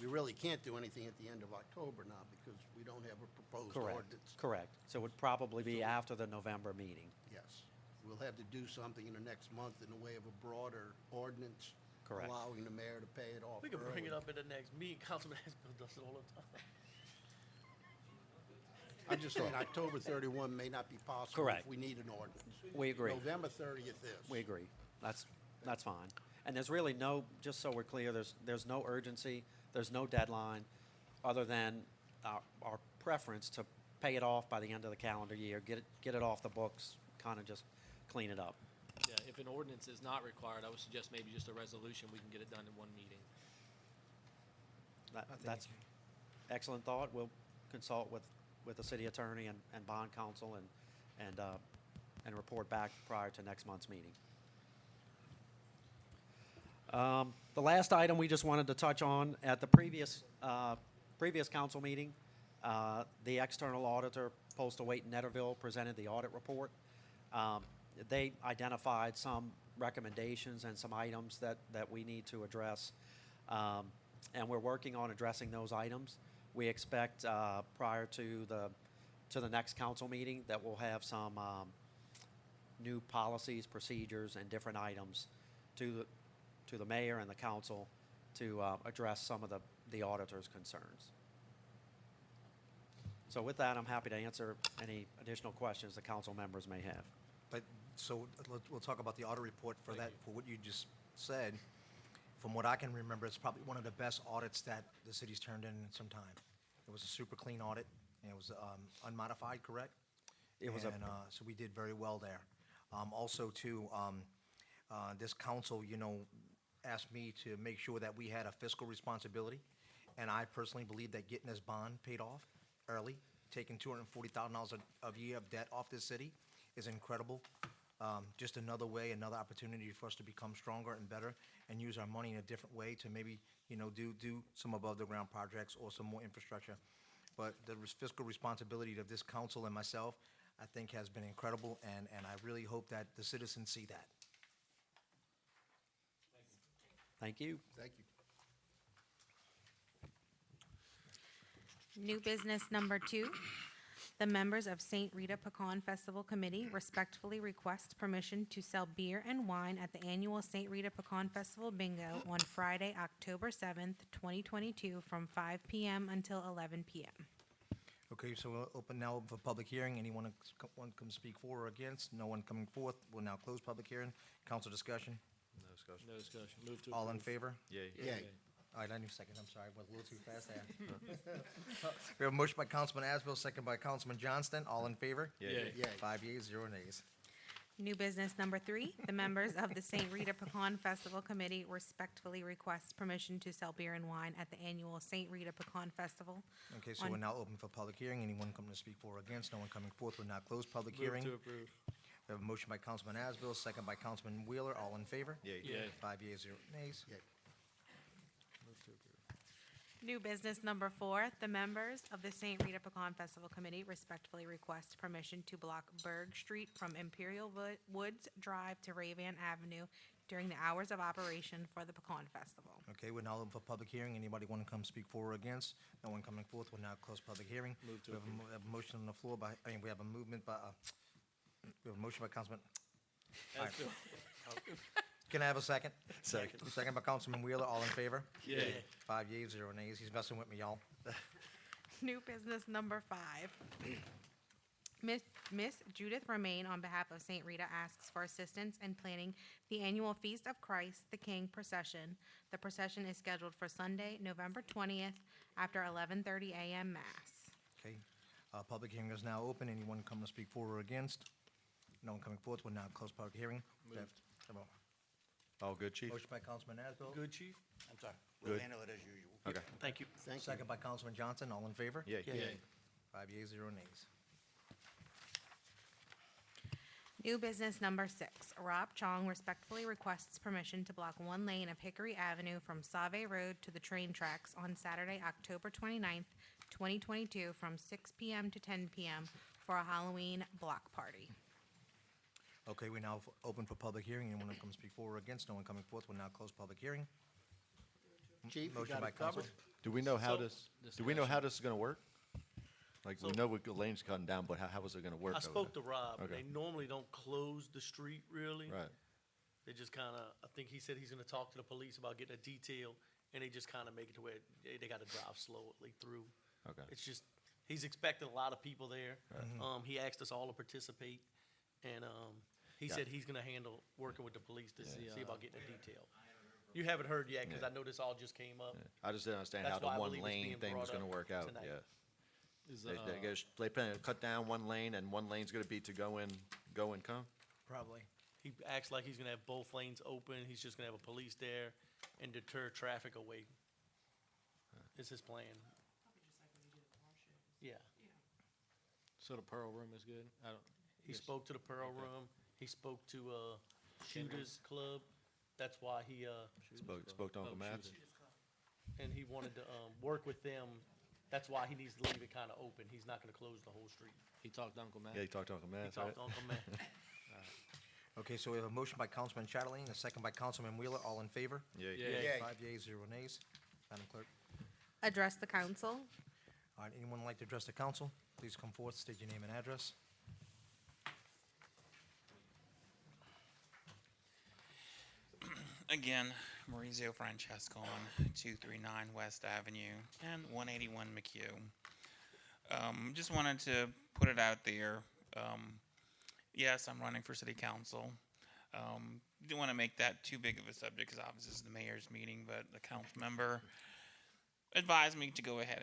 we really can't do anything at the end of October now because we don't have a proposed ordinance. Correct. So it would probably be after the November meeting. Yes. We'll have to do something in the next month in the way of a broader ordinance. Correct. Allowing the mayor to pay it off We can bring it early. up at the next meeting. Councilman Asbill does it all the time. I'm just saying, October 31 may not be possible. Correct. If we need an ordinance. We agree. November 30th is. We agree. That's fine. And there's really no, just so we're clear, there's no urgency, there's no deadline, other than our preference to pay it off by the end of the calendar year, get it off the books, kind of just clean it up. Yeah, if an ordinance is not required, I would suggest maybe just a resolution, we can get it done in one meeting. That's excellent thought. We'll consult with the city attorney and bond counsel and report back prior to next month's meeting. The last item we just wanted to touch on, at the previous council meeting, the external auditor, Postal Waite and Netterville, presented the audit report. They identified some recommendations and some items that we need to address, and we're working on addressing those items. We expect prior to the next council meeting that we'll have some new policies, procedures, and different items to the mayor and the council to address some of the auditor's concerns. So with that, I'm happy to answer any additional questions the council members may have. But, so we'll talk about the audit report for that, for what you just said. From what I can remember, it's probably one of the best audits that the city's turned in some time. It was a super clean audit, and it was unmodified, correct? It was so we did very well there. Also, too, this council, asked me to make sure that we had a fiscal responsibility, and I personally believe that getting this bond paid off early, taking $240,000 a year of debt off this city is incredible. Just another way, another opportunity for us to become stronger and better and use our money in a different way to maybe, do some above-the-ground projects or some more infrastructure. But the fiscal responsibility of this council and myself, I think, has been incredible, and I really hope that the citizens see that. Thank you. Thank you. New business number 2, the members of St. Rita Pecan Festival Committee respectfully request permission to sell beer and wine at the annual St. Rita Pecan Festival Bingo on Friday, October 7th, 2022, from 5 p.m. until 11 p.m. Okay, so we'll open now for public hearing. Anyone want to come speak for or against? No one coming forth. We'll now close public hearing. Council discussion. No discussion. No discussion. Move to All in approve. favor? Yay. Yay. All right, I need a second. I'm sorry, I went a little too fast there. We have a motion by Councilman Asbill, second by Councilman Johnston. All in favor? Yay. Yay. 5 yeas, 0 nays. New business number 3, the members of the St. Rita Pecan Festival Committee respectfully request permission to sell beer and wine at the annual St. Rita Pecan Festival. Okay, so we're now open for public hearing. Anyone coming to speak for or against? No one coming forth. We'll now close public hearing. Move to approve. We have a motion by Councilman Asbill, second by Councilman Wheeler. All in favor? Yay. Yay. 5 yeas, 0 nays. Yay. Move to approve. New business number 4, the members of the St. Rita Pecan Festival Committee respectfully request permission to block Berg Street from Imperial Woods Drive to Ravan Avenue during the hours of operation for the Pecan Festival. Okay, we're now open for public hearing. Anybody want to come speak for or against? No one coming forth. We'll now close public hearing. Move to We have a motion on the floor we have a movement by, we have a motion by Councilman. All right. Can I have a second? Second. Second by Councilman Wheeler. All in favor? Yay. 5 yeas, 0 nays. He's messing with me, y'all. New business number 5. Miss Judith Romaine, on behalf of St. Rita, asks for assistance in planning the annual Feast of Christ the King procession. The procession is scheduled for Sunday, November 20th, after 11:30 a.m. Mass. Okay, public hearing is now open. Anyone come to speak for or against? No one coming forth. We'll now close public hearing. Moved. All good, chief? Motion by Councilman Asbill. Good, chief? I'm sorry. Good. We'll handle it as usual. Okay. Thank you. Thank you. Second by Councilman Johnson. All in favor? Yeah. Yay. 5 yeas, 0 nays. New business number 6, Rob Chong respectfully requests permission to block one lane of Hickory Avenue from Save Road to the train tracks on Saturday, October 29th, 2022, from 6 p.m. to 10 p.m. for a Halloween block party. Okay, we now open for public hearing. Anyone that comes speak for or against, no one coming forth, will now close public hearing. Chief, you Motion got by it covered? Council. Do we know how So- this, do we know how this is gonna work? Like, we So- know we the lane's cutting down, but how is it gonna work? I over spoke to there? Rob. Okay. They normally don't close the street, really. Right, They just kind of, I think he said he's going to talk to the police about getting a detail, and they just kind of make it to where they got to drive slowly through. okay. It's just, he's expecting a lot of people there. He asked us all to participate, and he Yeah. said he's going to handle working with the police to see about getting a detail. You haven't heard yet, because Yeah. I know this all just came up. I just didn't understand how That's the why I one believe it's lane being thing was brought gonna up work out, tonight. yeah. Is, They plan to cut down one lane and one lane's gonna be to go and come? Probably. He acts like he's going to have both lanes open. He's just going to have a police there and deter traffic away. Is his plan. Yeah. So the Pearl Room is good? I don't. He yes. spoke to the Pearl Room. He spoke to Shooters Club. That's why he Spoke to Uncle Matt? Shooters. and he wanted to work with them. That's why he needs to leave it kind of open. He's not going to close the whole street. He talked to Uncle Matt. Yeah, you talked to Uncle He Matt, right? talked to Uncle Matt. Okay, so we have a motion by Councilman Chatterley, a second by Councilman Wheeler. All in favor? Yeah. Yeah. 5 yeas, 0 nays. Madam Clerk. Address the council. All right, anyone like to address the council? Please come forth, state your name and address. Again, Maurizio Francesco on 239 West Avenue and 181 McHugh. Just wanted to put it out there. Yes, I'm running for city council. Didn't want to make that too big of a subject because obviously this is the mayor's meeting, but the council member advised me to go ahead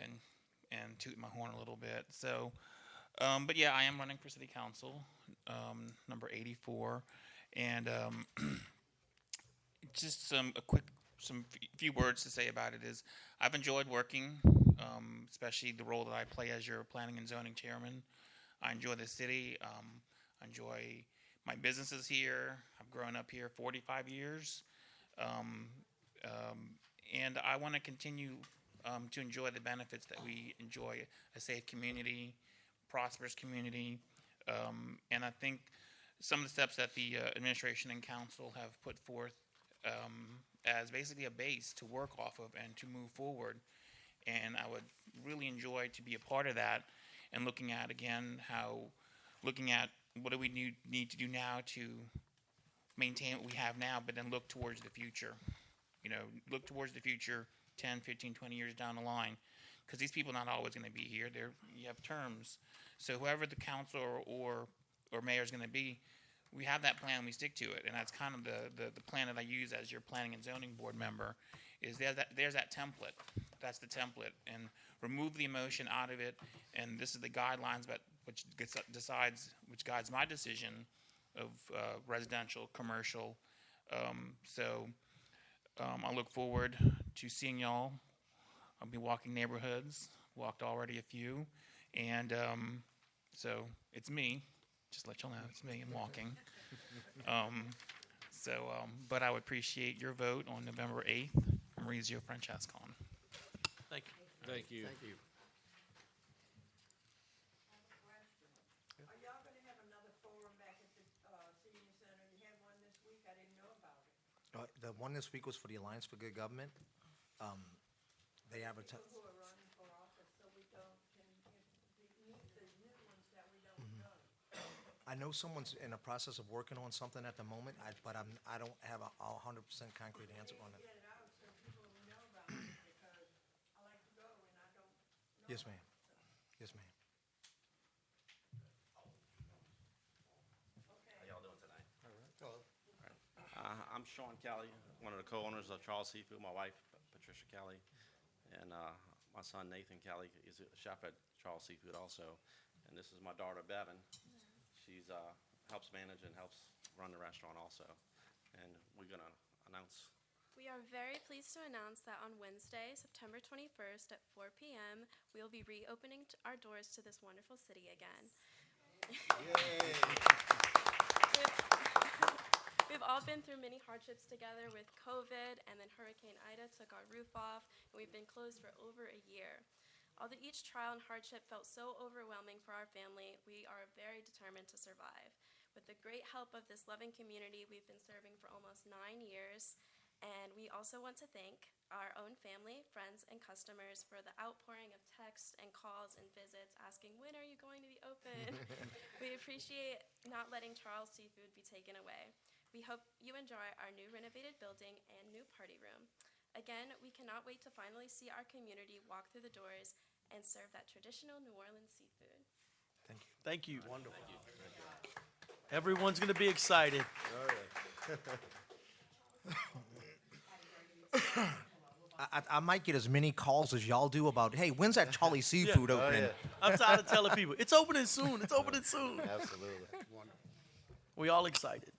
and toot my horn a little bit. So, but yeah, I am running for city council, number 84, and just some few words to say about it is I've enjoyed working, especially the role that I play as your planning and zoning chairman. I enjoy the city. I enjoy my businesses here. I've grown up here 45 years, and I want to continue to enjoy the benefits that we enjoy: a safe community, prosperous community, and I think some of the steps that the administration and council have put forth as basically a base to work off of and to move forward. And I would really enjoy to be a part of that and looking at what do we need to do now to maintain what we have now, but then look towards the future. Look towards the future 10, 15, 20 years down the line, because these people are not always going to be here. You have terms. So whoever the council or mayor is going to be, we have that plan, we stick to it, and that's kind of the plan that I use as your planning and zoning board member. Is there's that template? That's the template, and remove the emotion out of it. And this is the guidelines, which guides my decision of residential, commercial. I look forward to seeing y'all. I'll be walking neighborhoods. Walked already a few, and so it's me. Just let y'all know it's me. I'm walking. But I would appreciate your vote on November 8th. Maurizio Francesco. Thank you. Thank you. Thank you. Are y'all gonna have another forum back at the, senior center? You had one this week, I didn't know about it. The one this week was for the Alliance for Good Government. They advertise. People who are running for office, so we can meet the new ones that we don't know. I know someone's in the process of working on something at the moment, but I don't have a 100% concrete answer on it. Get it out so people know about it, because I like to go and I don't know. Yes, ma'am. Yes, ma'am. How y'all doing tonight? I'm Sean Kelly, one of the co-owners of Charles Seafood. My wife, Patricia Kelly, and my son Nathan Kelly is a chef at Charles Seafood also. And this is my daughter Bevan. She's helps manage and helps run the restaurant also. And we're gonna announce? We are very pleased to announce that on Wednesday, September 21st at 4 p.m., we will be reopening our doors to this wonderful city again. We've all been through many hardships together with COVID, and then Hurricane Ida took our roof off, and we've been closed for over a year. Although each trial and hardship felt so overwhelming for our family, we are very determined to survive. With the great help of this loving community, we've been serving for almost 9 years, and we also want to thank our own family, friends, and customers for the outpouring of texts and calls and visits asking, when are you going to be open? We appreciate not letting Charles Seafood be taken away. We hope you enjoy our new renovated building and new party room. Again, we cannot wait to finally see our community walk through the doors and serve that traditional New Orleans seafood. Thank you. Thank you. Wonderful. Everyone's going to be excited. I might get as many calls as y'all do about, hey, when's that Charlie Seafood opening? I'm tired of telling people, it's opening soon, it's opening soon. Absolutely. We all excited.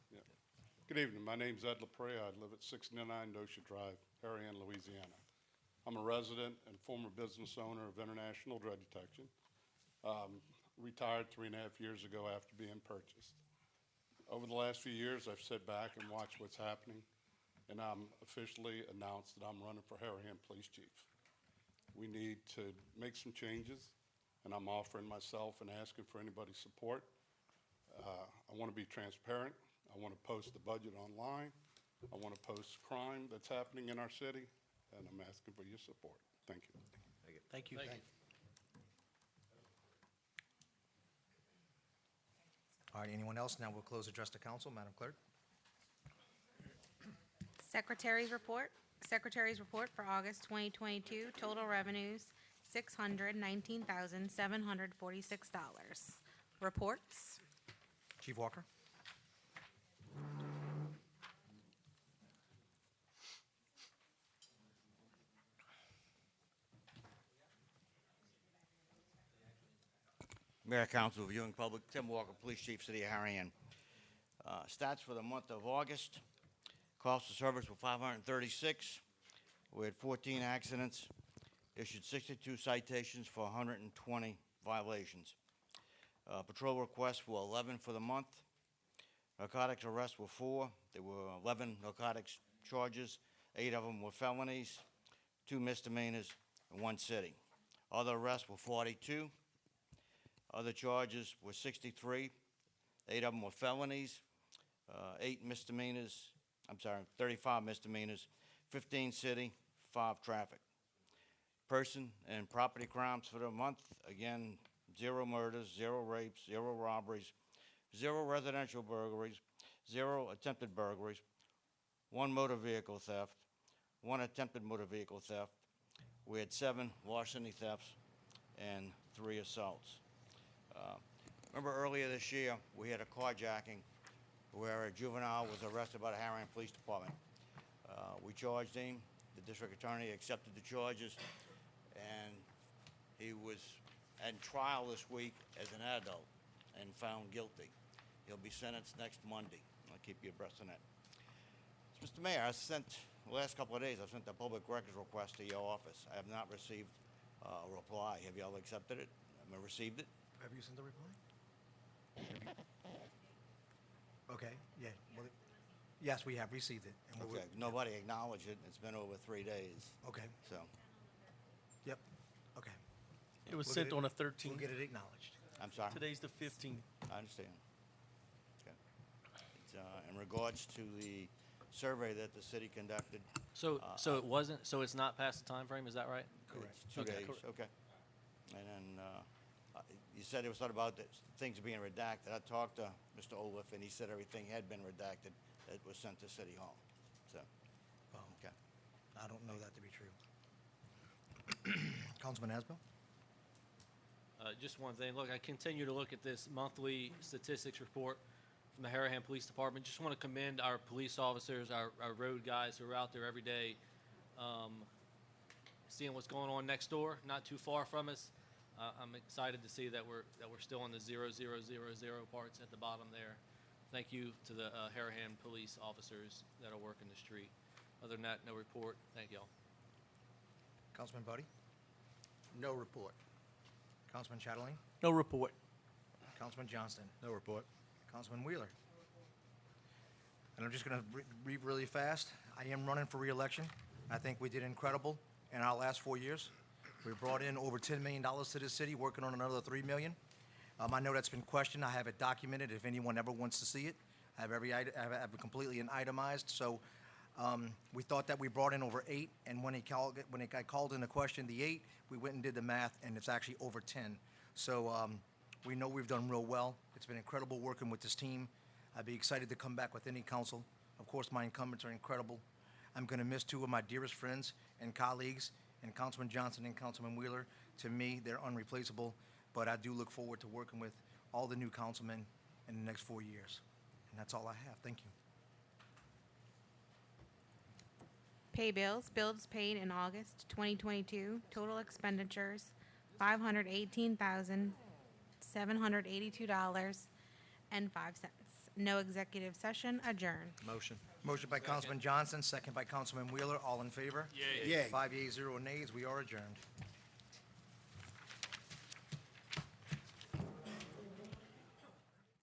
Good evening. My name's Ed LaPre. I live at 699 Dosha Drive, Harahan, Louisiana. I'm a resident and former business owner of International Drug Detection. Retired 3.5 years ago after being purchased. Over the last few years, I've sat back and watched what's happening, and I'm officially announced that I'm running for Harahan Police Chief. We need to make some changes, and I'm offering myself and asking for anybody's support. I want to be transparent. I want to post the budget online. I want to post crime that's happening in our city, and I'm asking for your support. Thank you. Thank you. All right, anyone else? Now we'll close address to council. Madam Clerk. Secretary's report. Secretary's report for August 2022, total revenues, $619,746. Reports. Chief Walker. Mayor, Council, viewing public, Tim Walker, Police Chief, City of Harahan. Stats for the month of August. Cost of service were $536. We had 14 accidents. Issued 62 citations for 120 violations. Patrol requests were 11 for the month. Narcotics arrests were 4. There were 11 narcotics charges. 8 of them were felonies, 2 misdemeanors, and 1 city. Other arrests were 42. Other charges were 63. 8 of them were felonies, 8 misdemeanors, 35 misdemeanors, 15 city, 5 traffic. Person and property crimes for the month, again, 0 murders, 0 rapes, 0 robberies, 0 residential burglaries, 0 attempted burglaries, 1 motor vehicle theft, 1 attempted motor vehicle theft. We had 7 larceny thefts and 3 assaults. Remember earlier this year, we had a carjacking where a juvenile was arrested by the Harahan Police Department. We charged him. The district attorney accepted the charges, and he was at trial this week as an adult and found guilty. He'll be sentenced next Monday. I'll keep you abreast on that. Mr. Mayor, I sent, the last couple of days, I've sent a public records request to your office. I have not received a reply. Have y'all accepted it? Have you received it? Have you sent the reply? Okay, yeah. Well, yes, we have received it. And Okay, nobody acknowledged it. It's been over 3 days. Okay, So, yep, okay. It was We'll sent get it- on the 13th. We'll get it acknowledged. I'm sorry? Today's the 15th. I understand. Okay. It's, in regards to the survey that the city conducted. So it wasn't, so it's not past the time frame. Is that right? It's 2 Okay. days, okay. And then, you said it was thought about that things being redacted. I talked to Mr. Olaf, and he said everything had been redacted that was sent to City Hall, so, okay. I don't know that to be true. Councilman Asbell? Just one thing. Look, I continue to look at this monthly statistics report from the Harahan Police Department. Just want to commend our police officers, our road guys who are out there every day, seeing what's going on next door, not too far from us. I'm excited to see that we're still on the 0,000 parts at the bottom there. thank you to the Harahan police officers that are working the street. Other than that, no report. Thank y'all. Councilman Buddy? No report. Councilman Chatelain? No report. Councilman Johnston? No report. Councilman Wheeler? And I'm just going to read really fast. I am running for reelection. I think we did incredible in our last 4 years. We brought in over $10 million to the city, working on another $3 million. I know that's been questioned. I have it documented if anyone ever wants to see it. I have I have it completely itemized. So we thought that we brought in over 8, and when it got called into question, the 8, we went and did the math, and it's actually over 10. So we know we've done real well. It's been incredible working with this team. I'd be excited to come back with any council. Of course, my incumbents are incredible. I'm going to miss 2 of my dearest friends and colleagues, and Councilman Johnson and Councilman Wheeler. To me, they're unreplaceable, but I do look forward to working with all the new councilmen in the next 4 years. And that's all I have. Thank you. Pay bills. Bills paid in August 2022. Total expenditures, $518,782.05. No executive session. Adjourned. Motion. Motion by Councilman Johnson, second by Councilman Wheeler. All in favor? Yay. 5 yeas, 0 nays. We are adjourned.